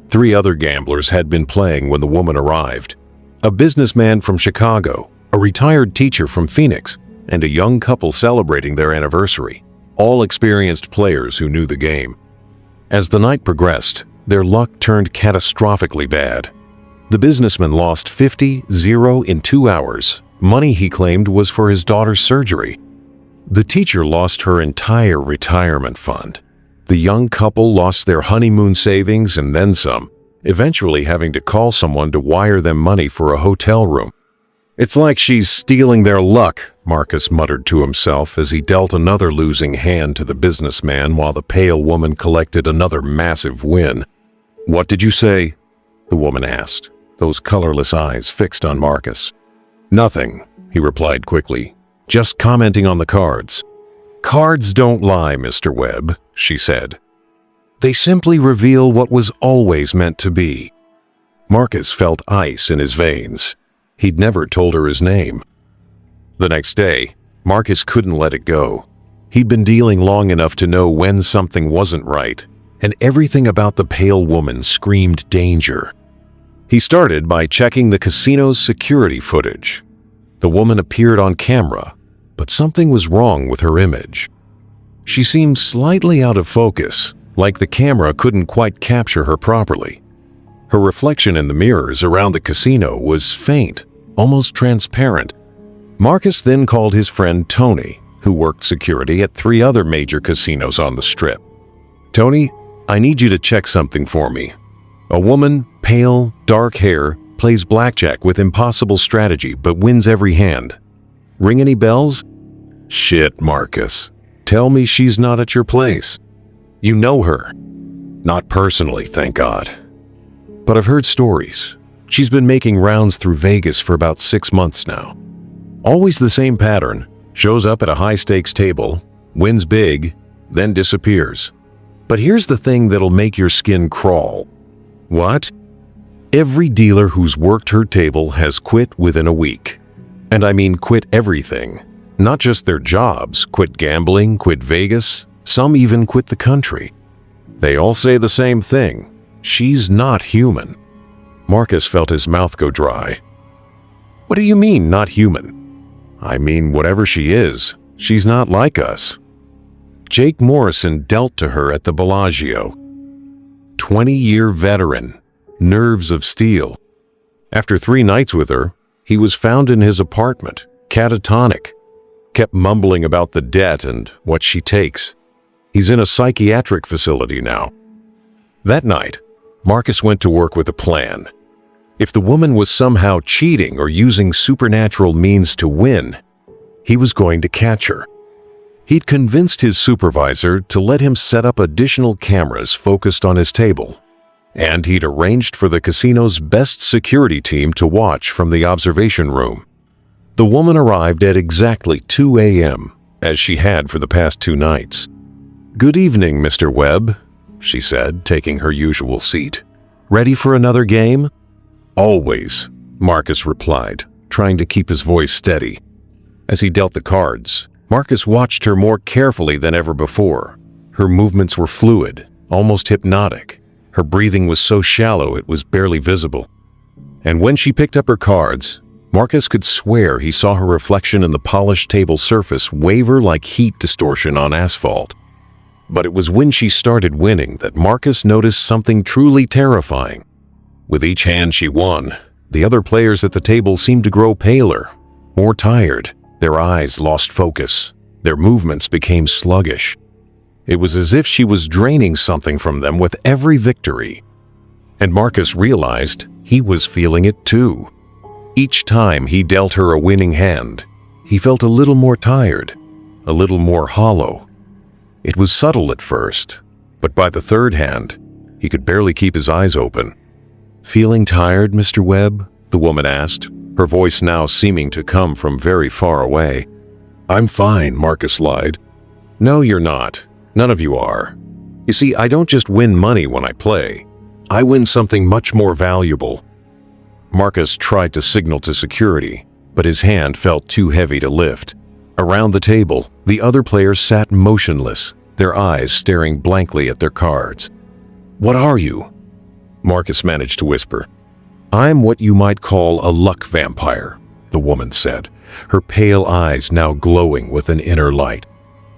3 other gamblers had been playing when the woman arrived. A businessman from Chicago, a retired teacher from Phoenix, and a young couple celebrating their anniversary. All experienced players who knew the game. As the night progressed, their luck turned catastrophically bad. The businessman lost 50-0 in 2 hours. Money he claimed was for his daughter's surgery. The teacher lost her entire retirement fund. The young couple lost their honeymoon savings and then some, eventually having to call someone to wire them money for a hotel room. "It's like she's stealing their luck," Marcus muttered to himself as he dealt another losing hand to the businessman while the pale woman collected another massive win. "What did you say?" the woman asked, those colorless eyes fixed on Marcus. "Nothing," he replied quickly, "just commenting on the cards." "Cards don't lie, Mr. Webb," she said. "They simply reveal what was always meant to be." Marcus felt ice in his veins. He'd never told her his name. The next day, Marcus couldn't let it go. He'd been dealing long enough to know when something wasn't right, and everything about the pale woman screamed danger. He started by checking the casino's security footage. The woman appeared on camera, but something was wrong with her image. She seemed slightly out of focus, like the camera couldn't quite capture her properly. Her reflection in the mirrors around the casino was faint, almost transparent. Marcus then called his friend Tony, who worked security at 3 other major casinos on the Strip. "Tony, I need you to check something for me. A woman, pale, dark hair, plays blackjack with impossible strategy but wins every hand. Ring any bells?" "Shit, Marcus. Tell me she's not at your place." "You know her?" "Not personally, thank God. But I've heard stories. She's been making rounds through Vegas for about 6 months now. Always the same pattern. Shows up at a high-stakes table, wins big, then disappears. But here's the thing that'll make your skin crawl." "What?" "Every dealer who's worked her table has quit within a week. And I mean quit everything. Not just their jobs, quit gambling, quit Vegas, some even quit the country. They all say the same thing. She's not human." Marcus felt his mouth go dry. "What do you mean, not human?" "I mean, whatever she is, she's not like us." Jake Morrison dealt to her at the Bellagio. 20-year veteran, nerves of steel. After 3 nights with her, he was found in his apartment, catatonic. Kept mumbling about the debt and what she takes. He's in a psychiatric facility now. That night, Marcus went to work with a plan. If the woman was somehow cheating or using supernatural means to win, he was going to catch her. He'd convinced his supervisor to let him set up additional cameras focused on his table, and he'd arranged for the casino's best security team to watch from the observation room. The woman arrived at exactly 2 a.m., as she had for the past 2 nights. "Good evening, Mr. Webb," she said, taking her usual seat. "Ready for another game?" "Always," Marcus replied, trying to keep his voice steady. As he dealt the cards, Marcus watched her more carefully than ever before. Her movements were fluid, almost hypnotic. Her breathing was so shallow it was barely visible. And when she picked up her cards, Marcus could swear he saw her reflection in the polished table surface waver like heat distortion on asphalt. But it was when she started winning that Marcus noticed something truly terrifying. With each hand she won, the other players at the table seemed to grow paler, more tired. Their eyes lost focus. Their movements became sluggish. It was as if she was draining something from them with every victory. And Marcus realized he was feeling it too. Each time he dealt her a winning hand, he felt a little more tired, a little more hollow. It was subtle at first, but by the 3rd hand, he could barely keep his eyes open. "Feeling tired, Mr. Webb?" the woman asked, her voice now seeming to come from very far away. "I'm fine," Marcus lied. No, you're not. None of you are. You see, I don't just win money when I play. I win something much more valuable. Marcus tried to signal to security, but his hand felt too heavy to lift. Around the table, the other players sat motionless, their eyes staring blankly at their cards. "What are you?" Marcus managed to whisper. "I'm what you might call a luck vampire," the woman said, her pale eyes now glowing with an inner light.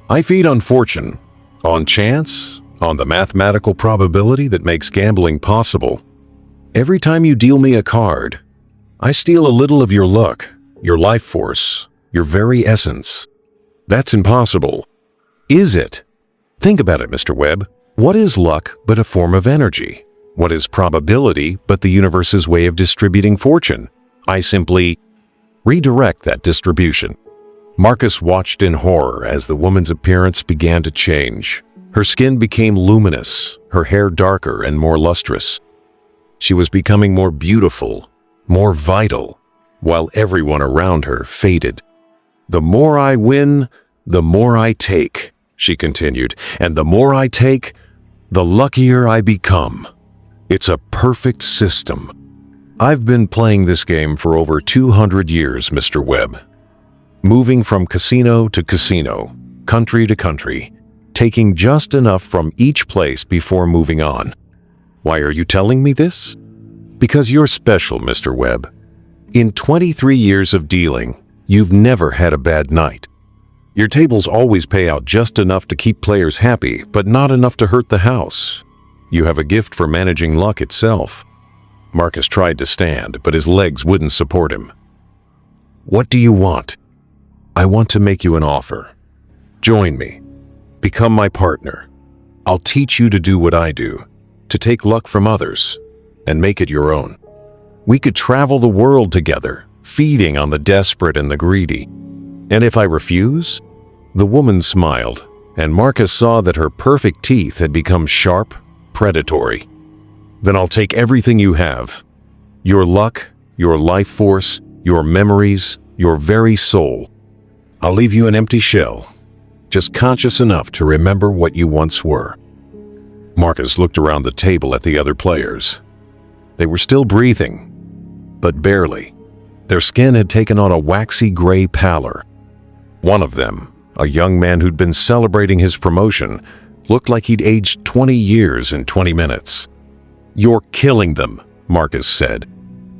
"I feed on fortune, on chance, on the mathematical probability that makes gambling possible. Every time you deal me a card, I steal a little of your luck, your life force, your very essence. That's impossible." Is it? Think about it, Mr. Webb. What is luck but a form of energy? What is probability but the universe's way of distributing fortune? I simply redirect that distribution. Marcus watched in horror as the woman's appearance began to change. Her skin became luminous, her hair darker and more lustrous. She was becoming more beautiful, more vital, while everyone around her faded. "The more I win, the more I take," she continued, "and the more I take, the luckier I become. It's a perfect system. I've been playing this game for over 200 years, Mr. Webb. Moving from casino to casino, country to country, taking just enough from each place before moving on. Why are you telling me this? Because you're special, Mr. Webb. In 23 years of dealing, you've never had a bad night. Your tables always pay out just enough to keep players happy, but not enough to hurt the house. You have a gift for managing luck itself." Marcus tried to stand, but his legs wouldn't support him. "What do you want?" "I want to make you an offer. Join me. Become my partner. I'll teach you to do what I do, to take luck from others, and make it your own. We could travel the world together, feeding on the desperate and the greedy. And if I refuse?" The woman smiled, and Marcus saw that her perfect teeth had become sharp, predatory. "Then I'll take everything you have. Your luck, your life force, your memories, your very soul. I'll leave you an empty shell, just conscious enough to remember what you once were." Marcus looked around the table at the other players. They were still breathing, but barely. Their skin had taken on a waxy gray pallor. One of them, a young man who'd been celebrating his promotion, looked like he'd aged 20 years in 20 minutes. "You're killing them," Marcus said.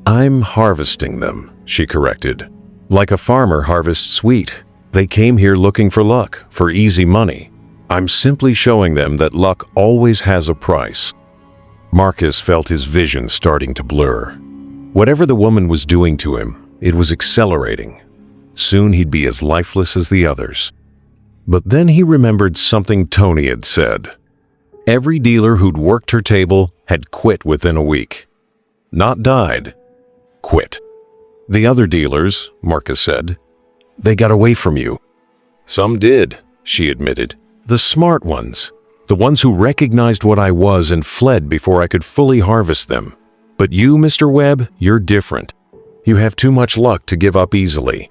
"I'm harvesting them," she corrected. "Like a farmer harvests wheat. They came here looking for luck, for easy money. I'm simply showing them that luck always has a price." Marcus felt his vision starting to blur. Whatever the woman was doing to him, it was accelerating. Soon he'd be as lifeless as the others. But then he remembered something Tony had said. Every dealer who'd worked her table had quit within a week. Not died, quit. "The other dealers," Marcus said, "they got away from you." "Some did," she admitted. "The smart ones. The ones who recognized what I was and fled before I could fully harvest them. But you, Mr. Webb, you're different. You have too much luck to give up easily."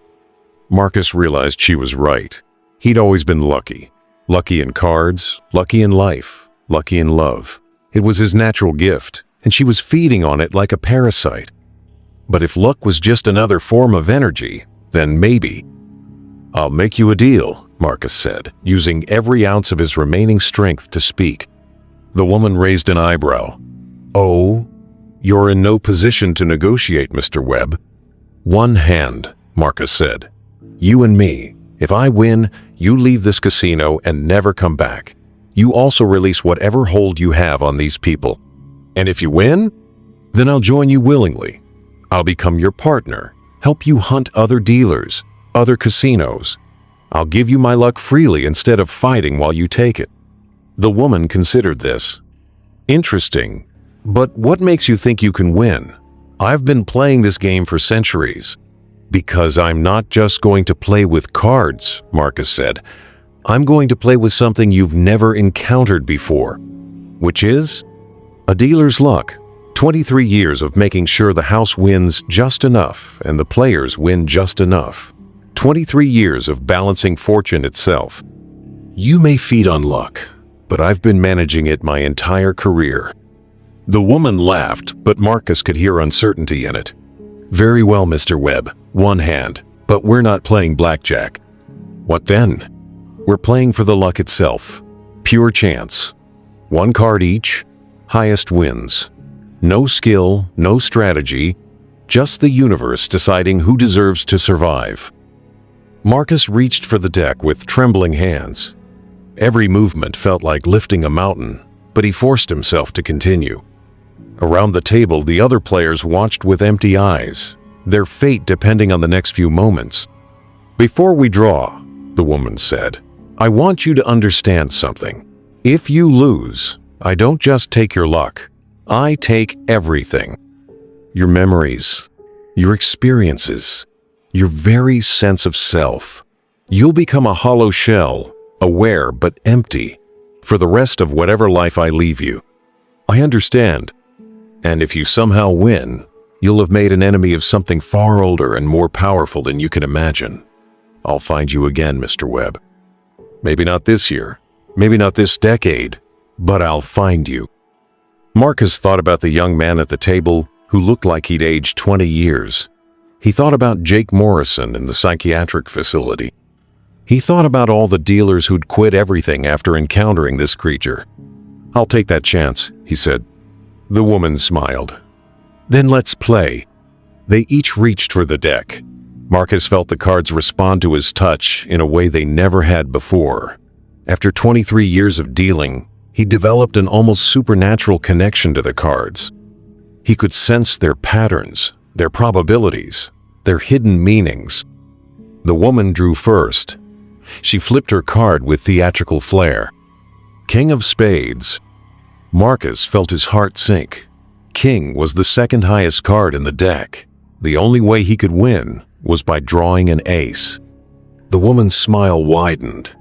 Marcus realized she was right. He'd always been lucky. Lucky in cards, lucky in life, lucky in love. It was his natural gift, and she was feeding on it like a parasite. But if luck was just another form of energy, then maybe. "I'll make you a deal," Marcus said, using every ounce of his remaining strength to speak. The woman raised an eyebrow. "Oh, you're in no position to negotiate, Mr. Webb." "One hand," Marcus said. "You and me. If I win, you leave this casino and never come back. You also release whatever hold you have on these people. And if you win, then I'll join you willingly. I'll become your partner, help you hunt other dealers, other casinos. I'll give you my luck freely instead of fighting while you take it." The woman considered this. "Interesting, but what makes you think you can win? I've been playing this game for centuries." "Because I'm not just going to play with cards," Marcus said. "I'm going to play with something you've never encountered before." "Which is?" "A dealer's luck. 23 years of making sure the house wins just enough and the players win just enough. 23 years of balancing fortune itself." You may feed on luck, but I've been managing it my entire career." The woman laughed, but Marcus could hear uncertainty in it. "Very well, Mr. Webb, one hand, but we're not playing blackjack." "What then?" "We're playing for the luck itself. Pure chance. One card each, highest wins. No skill, no strategy, just the universe deciding who deserves to survive." Marcus reached for the deck with trembling hands. Every movement felt like lifting a mountain, but he forced himself to continue. Around the table, the other players watched with empty eyes, their fate depending on the next few moments. "Before we draw," the woman said, "I want you to understand something. If you lose, I don't just take your luck. I take everything. Your memories, your experiences, your very sense of self. You'll become a hollow shell, aware but empty, for the rest of whatever life I leave you. I understand. And if you somehow win, you'll have made an enemy of something far older and more powerful than you can imagine. I'll find you again, Mr. Webb. Maybe not this year, maybe not this decade, but I'll find you." Marcus thought about the young man at the table who looked like he'd aged 20 years. He thought about Jake Morrison in the psychiatric facility. He thought about all the dealers who'd quit everything after encountering this creature. "I'll take that chance," he said. The woman smiled. "Then let's play." They each reached for the deck. Marcus felt the cards respond to his touch in a way they never had before. After 23 years of dealing, he developed an almost supernatural connection to the cards. He could sense their patterns, their probabilities, their hidden meanings. The woman drew first. She flipped her card with theatrical flair. King of Spades. Marcus felt his heart sink. King was the second highest card in the deck. The only way he could win was by drawing an ace. The woman's smile widened.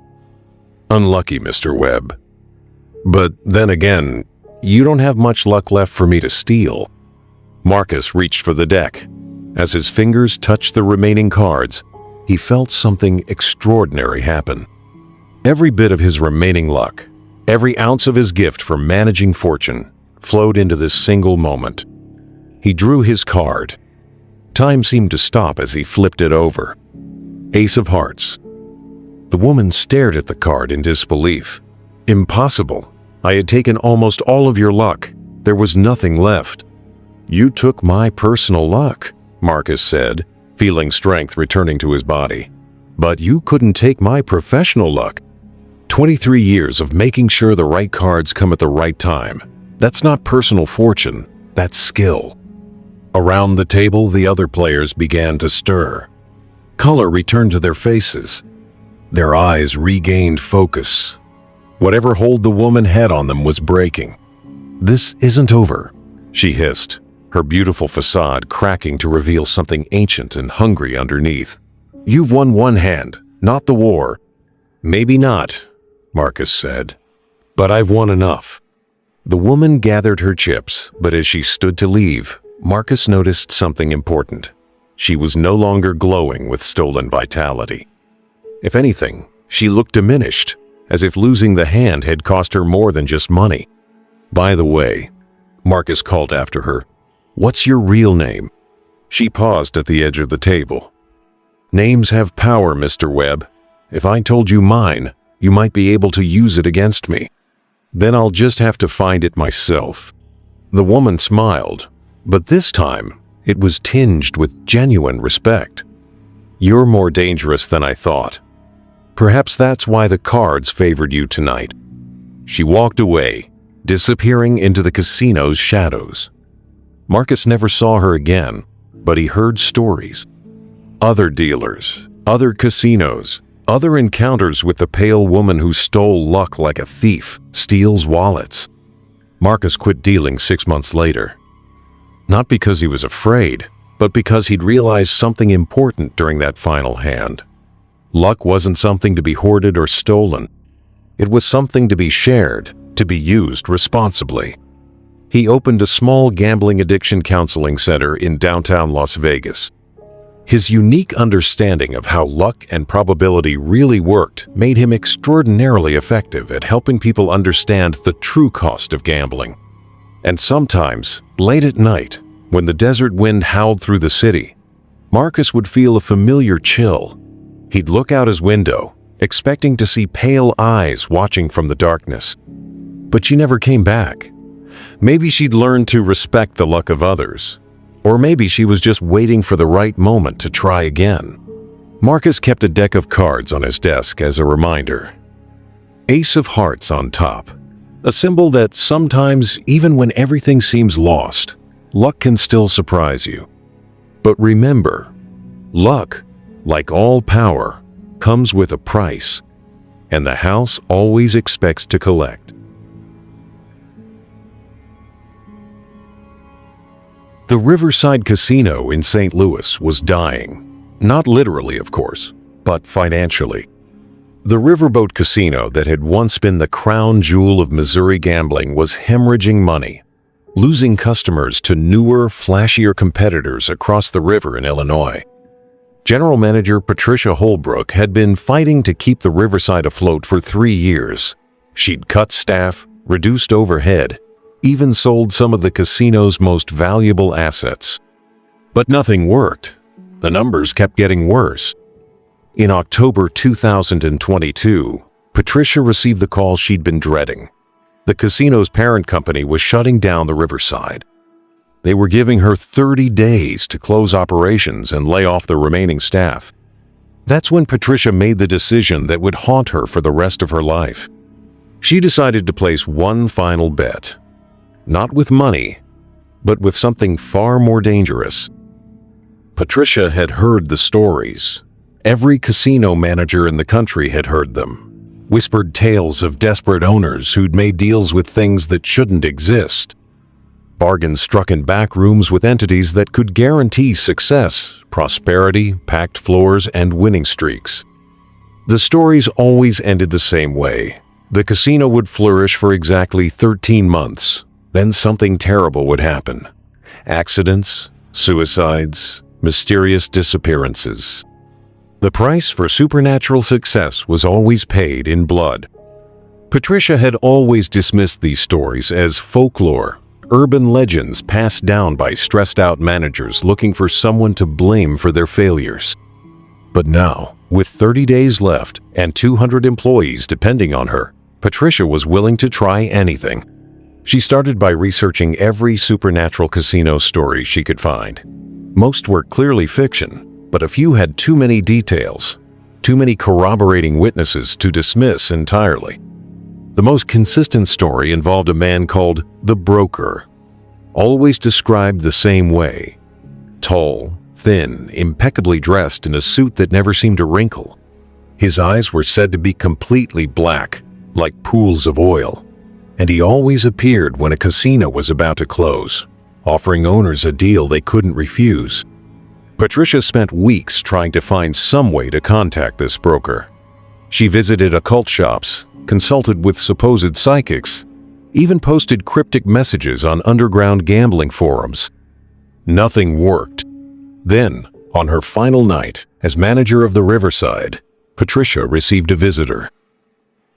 "Unlucky, Mr. Webb. But then again, you don't have much luck left for me to steal." Marcus reached for the deck. As his fingers touched the remaining cards, he felt something extraordinary happen. Every bit of his remaining luck, every ounce of his gift for managing fortune, flowed into this single moment. He drew his card. Time seemed to stop as he flipped it over. Ace of Hearts. The woman stared at the card in disbelief. "Impossible. I had taken almost all of your luck. There was nothing left." "You took my personal luck," Marcus said, feeling strength returning to his body. "But you couldn't take my professional luck. 23 years of making sure the right cards come at the right time. That's not personal fortune, that's skill." Around the table, the other players began to stir. Color returned to their faces. Their eyes regained focus. Whatever hold the woman had on them was breaking. "This isn't over," she hissed, her beautiful facade cracking to reveal something ancient and hungry underneath. "You've won one hand, not the war." "Maybe not," Marcus said, "but I've won enough." The woman gathered her chips, but as she stood to leave, Marcus noticed something important. She was no longer glowing with stolen vitality. If anything, she looked diminished, as if losing the hand had cost her more than just money. "By the way," Marcus called after her, "what's your real name?" She paused at the edge of the table. "Names have power, Mr. Webb. If I told you mine, you might be able to use it against me. Then I'll just have to find it myself." The woman smiled, but this time it was tinged with genuine respect. "You're more dangerous than I thought. Perhaps that's why the cards favored you tonight." She walked away, disappearing into the casino's shadows. Marcus never saw her again, but he heard stories. Other dealers, other casinos, other encounters with the pale woman who stole luck like a thief, steals wallets. Marcus quit dealing 6 months later. Not because he was afraid, but because he'd realized something important during that final hand. Luck wasn't something to be hoarded or stolen. It was something to be shared, to be used responsibly. He opened a small gambling addiction counseling center in downtown Las Vegas. His unique understanding of how luck and probability really worked made him extraordinarily effective at helping people understand the true cost of gambling. And sometimes, late at night, when the desert wind howled through the city, Marcus would feel a familiar chill. He'd look out his window, expecting to see pale eyes watching from the darkness. But she never came back. Maybe she'd learned to respect the luck of others. Or maybe she was just waiting for the right moment to try again. Marcus kept a deck of cards on his desk as a reminder. Ace of Hearts on top, a symbol that sometimes, even when everything seems lost, luck can still surprise you. But remember, luck, like all power, comes with a price, and the house always expects to collect. The Riverside Casino in St. Louis was dying. Not literally, of course, but financially. The Riverboat Casino that had once been the crown jewel of Missouri gambling was hemorrhaging money, losing customers to newer, flashier competitors across the river in Illinois. General Manager Patricia Holbrook had been fighting to keep the Riverside afloat for 3 years. She'd cut staff, reduced overhead, even sold some of the casino's most valuable assets. But nothing worked. The numbers kept getting worse. In October 2022, Patricia received the call she'd been dreading. The casino's parent company was shutting down the Riverside. They were giving her 30 days to close operations and lay off the remaining staff. That's when Patricia made the decision that would haunt her for the rest of her life. She decided to place one final bet. Not with money, but with something far more dangerous. Patricia had heard the stories. Every casino manager in the country had heard them. Whispered tales of desperate owners who'd made deals with things that shouldn't exist. Bargains struck in back rooms with entities that could guarantee success, prosperity, packed floors, and winning streaks. The stories always ended the same way. The casino would flourish for exactly 13 months. Then something terrible would happen. Accidents, suicides, mysterious disappearances. The price for supernatural success was always paid in blood. Patricia had always dismissed these stories as folklore, urban legends passed down by stressed-out managers looking for someone to blame for their failures. But now, with 30 days left and 200 employees depending on her, Patricia was willing to try anything. She started by researching every supernatural casino story she could find. Most were clearly fiction, but a few had too many details, too many corroborating witnesses to dismiss entirely. The most consistent story involved a man called the Broker, always described the same way. Tall, thin, impeccably dressed in a suit that never seemed to wrinkle. His eyes were said to be completely black, like pools of oil. And he always appeared when a casino was about to close, offering owners a deal they couldn't refuse. Patricia spent weeks trying to find some way to contact this broker. She visited occult shops, consulted with supposed psychics, even posted cryptic messages on underground gambling forums. Nothing worked. Then, on her final night as manager of the Riverside, Patricia received a visitor.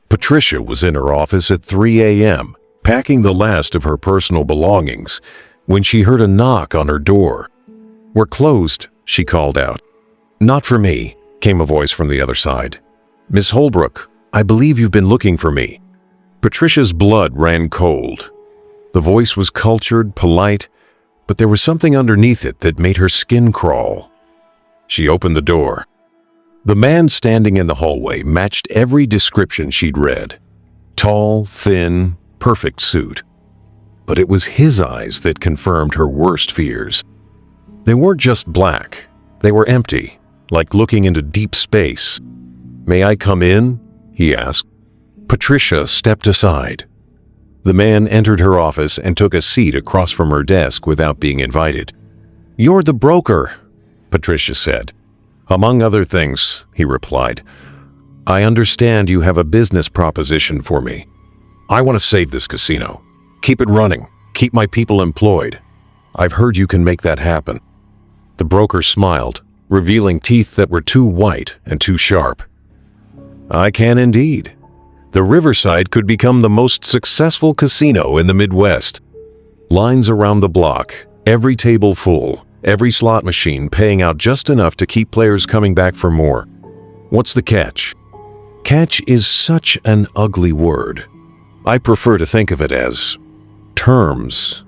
Patricia was in her office at 3 a.m., packing the last of her personal belongings, when she heard a knock on her door. "We're closed," she called out. "Not for me," came a voice from the other side. "Miss Holbrook, I believe you've been looking for me." Patricia's blood ran cold. The voice was cultured, polite, but there was something underneath it that made her skin crawl. She opened the door. The man standing in the hallway matched every description she'd read. Tall, thin, perfect suit. But it was his eyes that confirmed her worst fears. They weren't just black. They were empty, like looking into deep space. "May I come in?" he asked. Patricia stepped aside. The man entered her office and took a seat across from her desk without being invited. "You're the broker," Patricia said. "Among other things," he replied. "I understand you have a business proposition for me. I want to save this casino. Keep it running. Keep my people employed. I've heard you can make that happen." The broker smiled, revealing teeth that were too white and too sharp. I can indeed. The Riverside could become the most successful casino in the Midwest. Lines around the block, every table full, every slot machine paying out just enough to keep players coming back for more. What's the catch? Catch is such an ugly word. I prefer to think of it as terms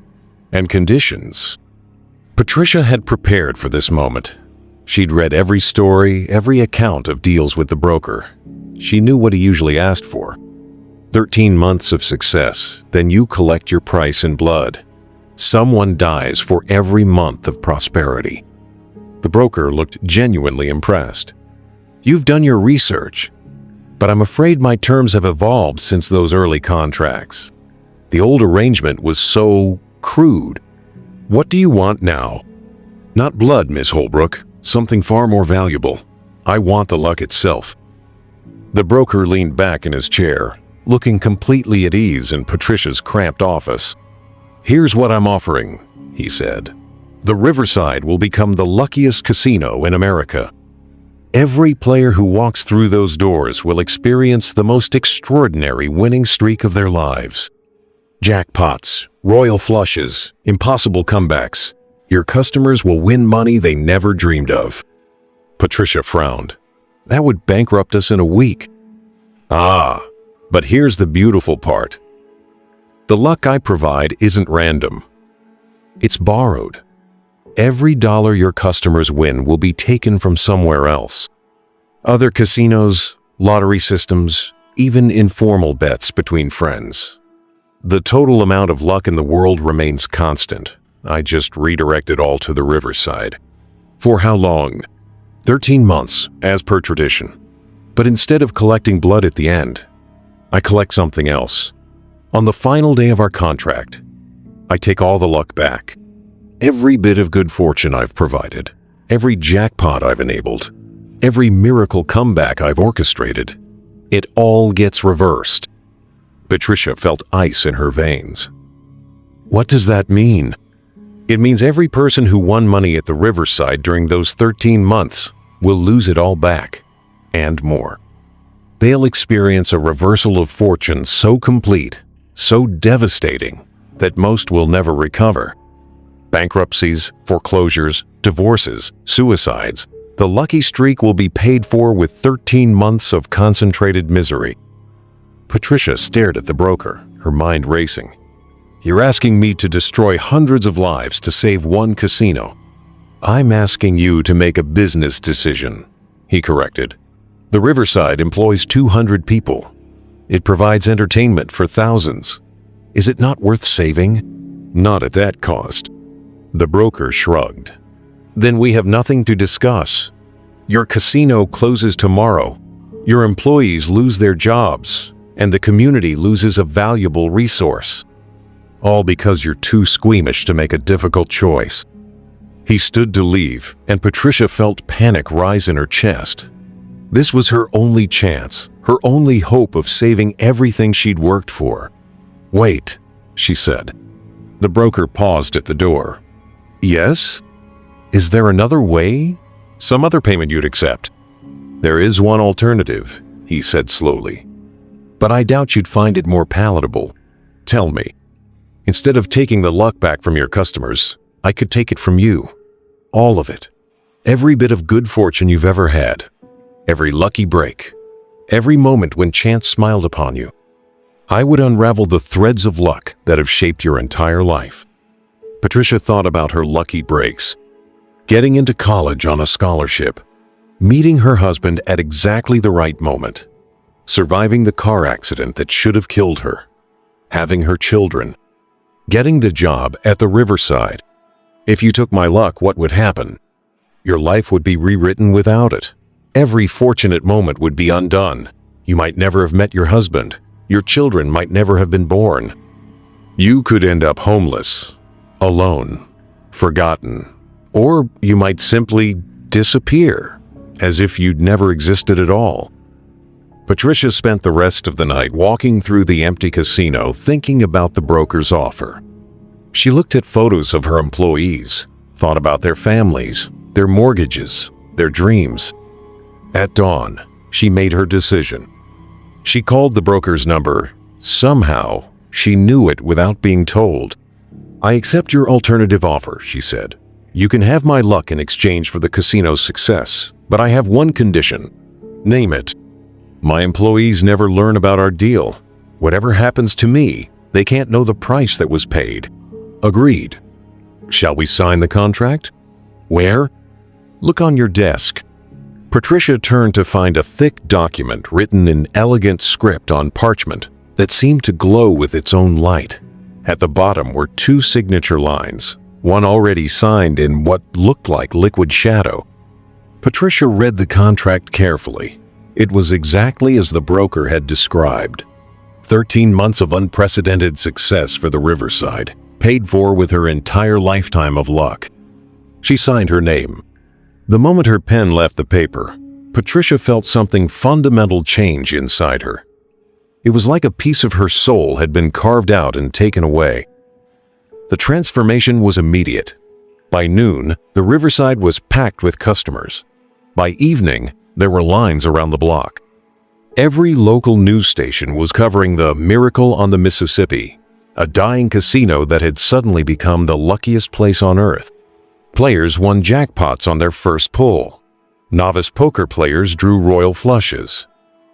and conditions. Patricia had prepared for this moment. She'd read every story, every account of deals with the broker. She knew what he usually asked for. 13 months of success, then you collect your price in blood. Someone dies for every month of prosperity. The broker looked genuinely impressed. You've done your research, but I'm afraid my terms have evolved since those early contracts. The old arrangement was so crude. What do you want now? Not blood, Miss Holbrook. Something far more valuable. I want the luck itself. The broker leaned back in his chair, looking completely at ease in Patricia's cramped office. Here's what I'm offering, he said. The Riverside will become the luckiest casino in America. Every player who walks through those doors will experience the most extraordinary winning streak of their lives. Jackpots, royal flushes, impossible comebacks. Your customers will win money they never dreamed of. Patricia frowned. That would bankrupt us in a week. Ah, but here's the beautiful part. The luck I provide isn't random. It's borrowed. Every dollar your customers win will be taken from somewhere else. Other casinos, lottery systems, even informal bets between friends. The total amount of luck in the world remains constant. I just redirect it all to the Riverside. For how long? 13 months, as per tradition. But instead of collecting blood at the end, I collect something else. On the final day of our contract, I take all the luck back. Every bit of good fortune I've provided, every jackpot I've enabled, every miracle comeback I've orchestrated, it all gets reversed. Patricia felt ice in her veins. What does that mean? It means every person who won money at the Riverside during those 13 months will lose it all back, and more. They'll experience a reversal of fortune so complete, so devastating, that most will never recover. Bankruptcies, foreclosures, divorces, suicides, the lucky streak will be paid for with 13 months of concentrated misery. Patricia stared at the broker, her mind racing. You're asking me to destroy hundreds of lives to save one casino. I'm asking you to make a business decision, he corrected. The Riverside employs 200 people. It provides entertainment for thousands. Is it not worth saving? Not at that cost. The broker shrugged. Then we have nothing to discuss. Your casino closes tomorrow. Your employees lose their jobs, and the community loses a valuable resource. All because you're too squeamish to make a difficult choice. He stood to leave, and Patricia felt panic rise in her chest. This was her only chance, her only hope of saving everything she'd worked for. Wait, she said. The broker paused at the door. Yes? Is there another way? Some other payment you'd accept? There is one alternative, he said slowly. But I doubt you'd find it more palatable. Tell me. Instead of taking the luck back from your customers, I could take it from you. All of it. Every bit of good fortune you've ever had. Every lucky break. Every moment when chance smiled upon you. I would unravel the threads of luck that have shaped your entire life. Patricia thought about her lucky breaks. Getting into college on a scholarship. Meeting her husband at exactly the right moment. Surviving the car accident that should have killed her. Having her children. Getting the job at the Riverside. If you took my luck, what would happen? Your life would be rewritten without it. Every fortunate moment would be undone. You might never have met your husband. Your children might never have been born. You could end up homeless, alone, forgotten, or you might simply disappear, as if you'd never existed at all. Patricia spent the rest of the night walking through the empty casino thinking about the broker's offer. She looked at photos of her employees, thought about their families, their mortgages, their dreams. At dawn, she made her decision. She called the broker's number. Somehow, she knew it without being told. "I accept your alternative offer," she said. "You can have my luck in exchange for the casino's success, but I have one condition." "Name it." "My employees never learn about our deal. Whatever happens to me, they can't know the price that was paid." "Agreed." "Shall we sign the contract?" "Where?" "Look on your desk." Patricia turned to find a thick document written in elegant script on parchment that seemed to glow with its own light. At the bottom were 2 signature lines, one already signed in what looked like liquid shadow. Patricia read the contract carefully. It was exactly as the broker had described. 13 months of unprecedented success for the Riverside, paid for with her entire lifetime of luck. She signed her name. The moment her pen left the paper, Patricia felt something fundamental change inside her. It was like a piece of her soul had been carved out and taken away. The transformation was immediate. By noon, the Riverside was packed with customers. By evening, there were lines around the block. Every local news station was covering the Miracle on the Mississippi, a dying casino that had suddenly become the luckiest place on earth. Players won jackpots on their first pull. Novice poker players drew royal flushes.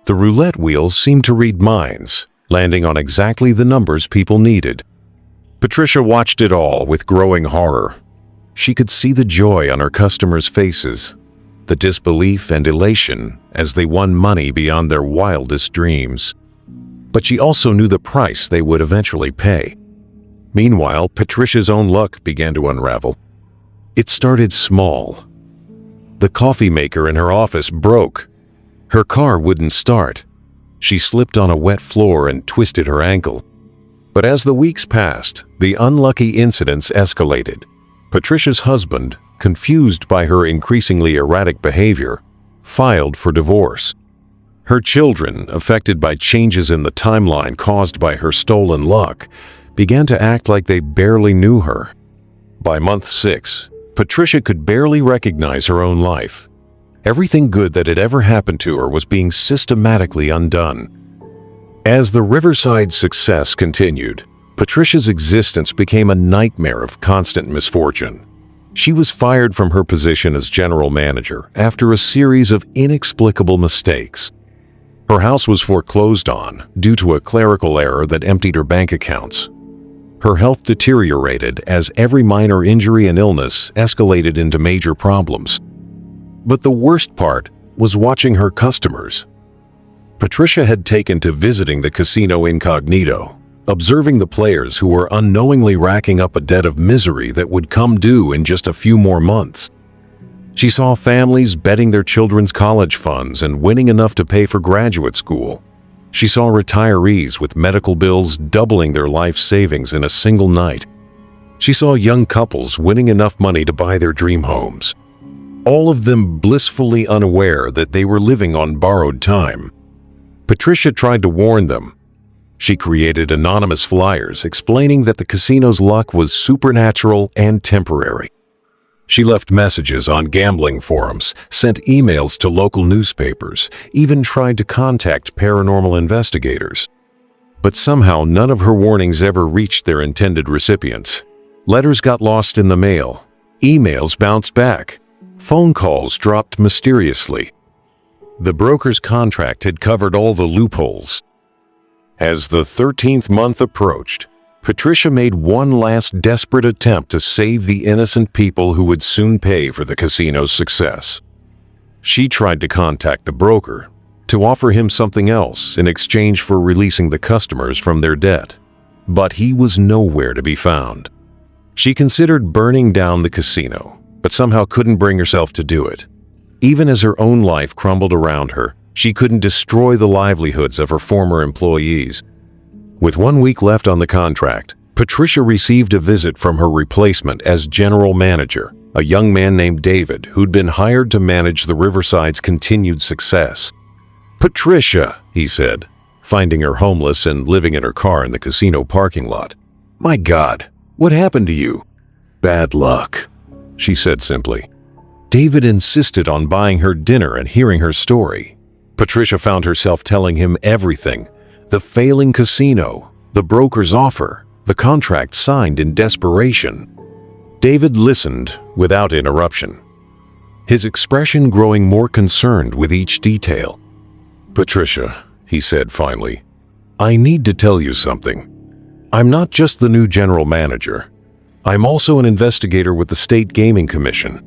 The roulette wheels seemed to read minds, landing on exactly the numbers people needed. Patricia watched it all with growing horror. She could see the joy on her customers' faces, the disbelief and elation as they won money beyond their wildest dreams. But she also knew the price they would eventually pay. Meanwhile, Patricia's own luck began to unravel. It started small. The coffee maker in her office broke. Her car wouldn't start. She slipped on a wet floor and twisted her ankle. But as the weeks passed, the unlucky incidents escalated. Patricia's husband, confused by her increasingly erratic behavior, filed for divorce. Her children, affected by changes in the timeline caused by her stolen luck, began to act like they barely knew her. By month 6, Patricia could barely recognize her own life. Everything good that had ever happened to her was being systematically undone. As the Riverside's success continued, Patricia's existence became a nightmare of constant misfortune. She was fired from her position as general manager after a series of inexplicable mistakes. Her house was foreclosed on due to a clerical error that emptied her bank accounts. Her health deteriorated as every minor injury and illness escalated into major problems. But the worst part was watching her customers. Patricia had taken to visiting the casino incognito, observing the players who were unknowingly racking up a debt of misery that would come due in just a few more months. She saw families betting their children's college funds and winning enough to pay for graduate school. She saw retirees with medical bills doubling their life savings in a single night. She saw young couples winning enough money to buy their dream homes, all of them blissfully unaware that they were living on borrowed time. Patricia tried to warn them. She created anonymous flyers explaining that the casino's luck was supernatural and temporary. She left messages on gambling forums, sent emails to local newspapers, even tried to contact paranormal investigators. But somehow none of her warnings ever reached their intended recipients. Letters got lost in the mail. Emails bounced back. Phone calls dropped mysteriously. The broker's contract had covered all the loopholes. As the 13th month approached, Patricia made one last desperate attempt to save the innocent people who would soon pay for the casino's success. She tried to contact the broker to offer him something else in exchange for releasing the customers from their debt, but he was nowhere to be found. She considered burning down the casino, but somehow couldn't bring herself to do it. Even as her own life crumbled around her, she couldn't destroy the livelihoods of her former employees. With 1 week left on the contract, Patricia received a visit from her replacement as general manager, a young man named David who'd been hired to manage the Riverside's continued success. "Patricia," he said, finding her homeless and living in her car in the casino parking lot. "My God, what happened to you?" "Bad luck," she said simply. David insisted on buying her dinner and hearing her story. Patricia found herself telling him everything: the failing casino, the broker's offer, the contract signed in desperation. David listened without interruption, his expression growing more concerned with each detail. "Patricia," he said finally, "I need to tell you something. I'm not just the new general manager. I'm also an investigator with the State Gaming Commission.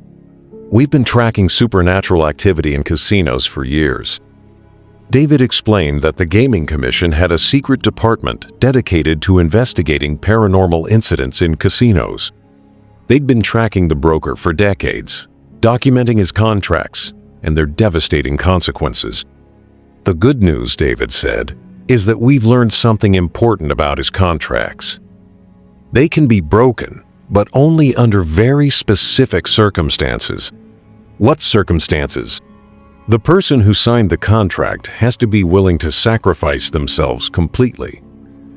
We've been tracking supernatural activity in casinos for years." David explained that the Gaming Commission had a secret department dedicated to investigating paranormal incidents in casinos. They'd been tracking the broker for decades, documenting his contracts and their devastating consequences. "The good news," David said, "is that we've learned something important about his contracts. They can be broken, but only under very specific circumstances." "What circumstances?" "The person who signed the contract has to be willing to sacrifice themselves completely.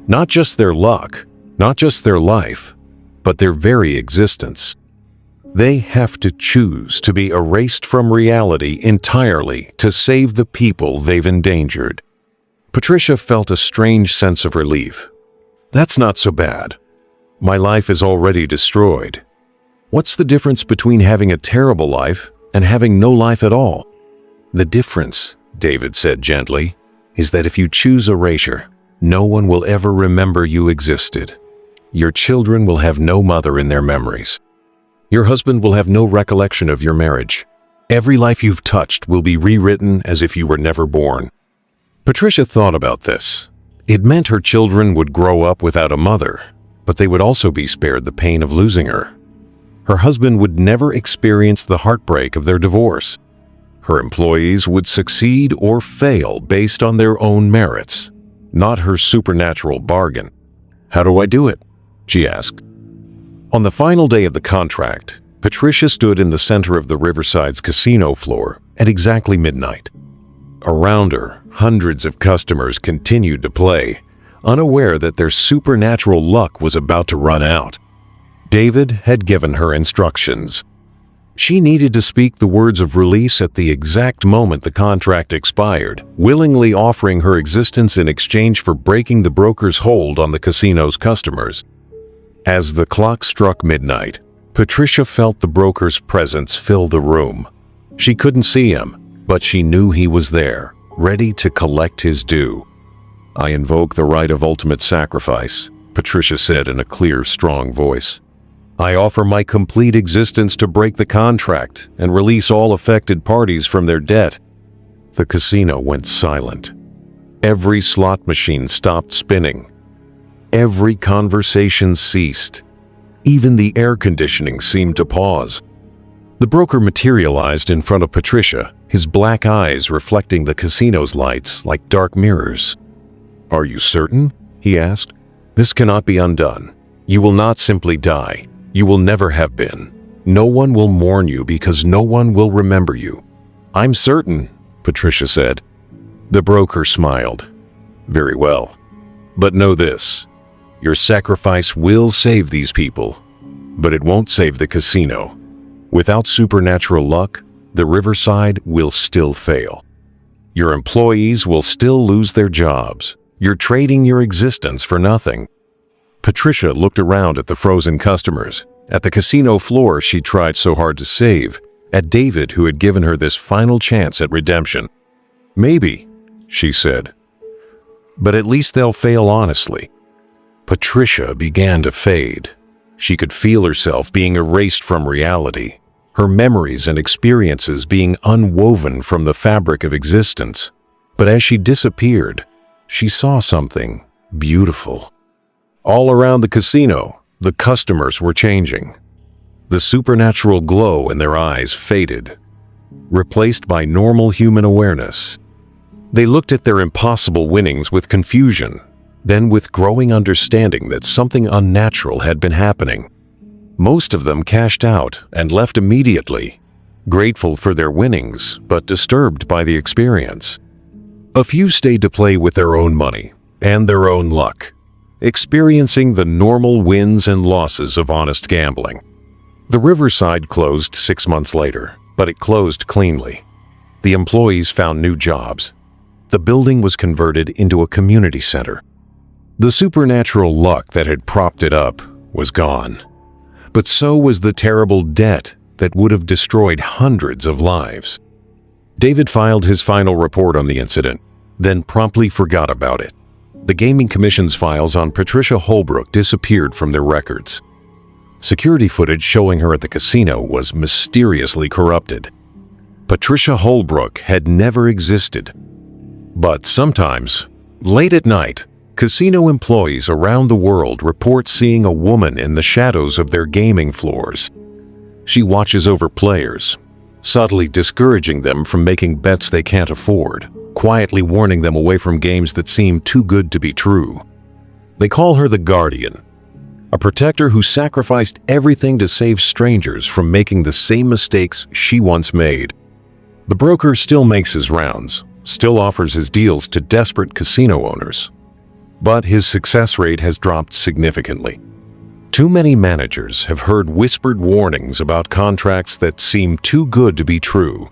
Not just their luck, not just their life, but their very existence. They have to choose to be erased from reality entirely to save the people they've endangered." Patricia felt a strange sense of relief. "That's not so bad. My life is already destroyed. What's the difference between having a terrible life and having no life at all?" "The difference," David said gently, "is that if you choose erasure, no one will ever remember you existed. Your children will have no mother in their memories. Your husband will have no recollection of your marriage. Every life you've touched will be rewritten as if you were never born." Patricia thought about this. It meant her children would grow up without a mother, but they would also be spared the pain of losing her. Her husband would never experience the heartbreak of their divorce. Her employees would succeed or fail based on their own merits, not her supernatural bargain. "How do I do it?" she asked. On the final day of the contract, Patricia stood in the center of the Riverside's casino floor at exactly midnight. Around her, hundreds of customers continued to play, unaware that their supernatural luck was about to run out. David had given her instructions. She needed to speak the words of release at the exact moment the contract expired, willingly offering her existence in exchange for breaking the broker's hold on the casino's customers. As the clock struck midnight, Patricia felt the broker's presence fill the room. She couldn't see him, but she knew he was there, ready to collect his due. "I invoke the right of ultimate sacrifice," Patricia said in a clear, strong voice. "I offer my complete existence to break the contract and release all affected parties from their debt." The casino went silent. Every slot machine stopped spinning. Every conversation ceased. Even the air conditioning seemed to pause. The broker materialized in front of Patricia, his black eyes reflecting the casino's lights like dark mirrors. "Are you certain?" he asked. "This cannot be undone. You will not simply die. You will never have been. No one will mourn you because no one will remember you." "I'm certain," Patricia said. The broker smiled. "Very well. But know this. Your sacrifice will save these people, but it won't save the casino. Without supernatural luck, the Riverside will still fail. Your employees will still lose their jobs. You're trading your existence for nothing." Patricia looked around at the frozen customers, at the casino floor she tried so hard to save, at David who had given her this final chance at redemption. "Maybe," she said, "but at least they'll fail honestly." Patricia began to fade. She could feel herself being erased from reality, her memories and experiences being unwoven from the fabric of existence. But as she disappeared, she saw something beautiful. All around the casino, the customers were changing. The supernatural glow in their eyes faded, replaced by normal human awareness. They looked at their impossible winnings with confusion, then with growing understanding that something unnatural had been happening. Most of them cashed out and left immediately, grateful for their winnings but disturbed by the experience. A few stayed to play with their own money and their own luck, experiencing the normal wins and losses of honest gambling. The Riverside closed 6 months later, but it closed cleanly. The employees found new jobs. The building was converted into a community center. The supernatural luck that had propped it up was gone. But so was the terrible debt that would have destroyed hundreds of lives. David filed his final report on the incident, then promptly forgot about it. The Gaming Commission's files on Patricia Holbrook disappeared from their records. Security footage showing her at the casino was mysteriously corrupted. Patricia Holbrook had never existed. But sometimes, late at night, casino employees around the world report seeing a woman in the shadows of their gaming floors. She watches over players, subtly discouraging them from making bets they can't afford, quietly warning them away from games that seem too good to be true. They call her the Guardian, a protector who sacrificed everything to save strangers from making the same mistakes she once made. The broker still makes his rounds, still offers his deals to desperate casino owners. But his success rate has dropped significantly. Too many managers have heard whispered warnings about contracts that seem too good to be true.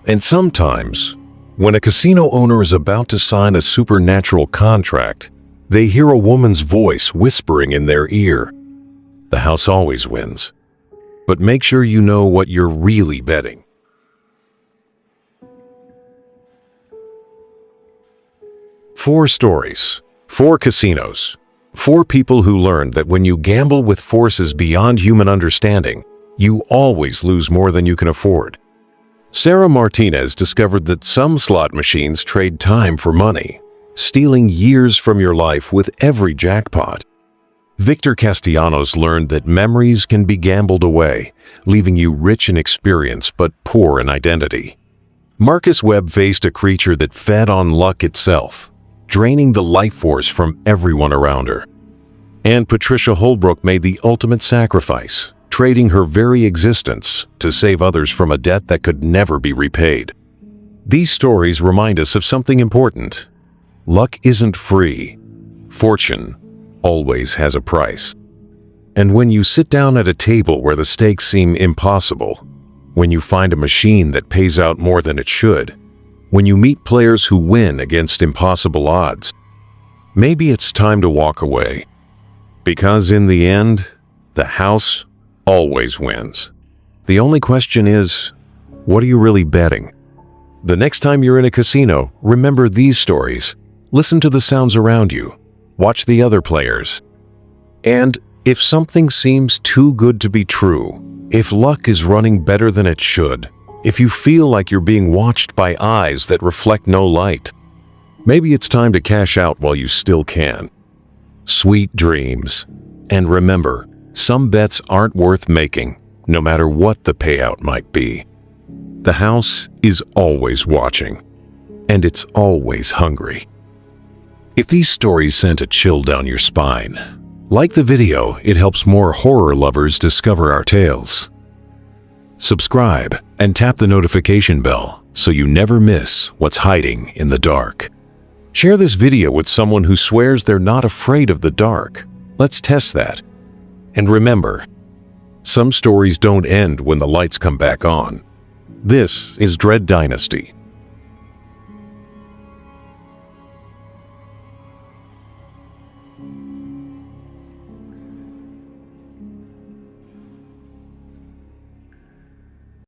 And sometimes, when a casino owner is about to sign a supernatural contract, they hear a woman's voice whispering in their ear. The house always wins. But make sure you know what you're really betting. 4 stories, 4 casinos, 4 people who learned that when you gamble with forces beyond human understanding, you always lose more than you can afford. Sarah Martinez discovered that some slot machines trade time for money, stealing years from your life with every jackpot. Victor Castellanos learned that memories can be gambled away, leaving you rich in experience but poor in identity. Marcus Webb faced a creature that fed on luck itself, draining the life force from everyone around her. And Patricia Holbrook made the ultimate sacrifice, trading her very existence to save others from a debt that could never be repaid. These stories remind us of something important. Luck isn't free. Fortune always has a price. And when you sit down at a table where the stakes seem impossible, when you find a machine that pays out more than it should, when you meet players who win against impossible odds, maybe it's time to walk away. Because in the end, the house always wins. The only question is, what are you really betting? The next time you're in a casino, remember these stories. Listen to the sounds around you. Watch the other players. And if something seems too good to be true, if luck is running better than it should, if you feel like you're being watched by eyes that reflect no light, maybe it's time to cash out while you still can. Sweet dreams. And remember, some bets aren't worth making, no matter what the payout might be. The house is always watching, and it's always hungry. If these stories sent a chill down your spine, like the video, it helps more horror lovers discover our tales. Subscribe and tap the notification bell so you never miss what's hiding in the dark. Share this video with someone who swears they're not afraid of the dark. Let's test that. And remember, some stories don't end when the lights come back on. This is Dread Dynasty.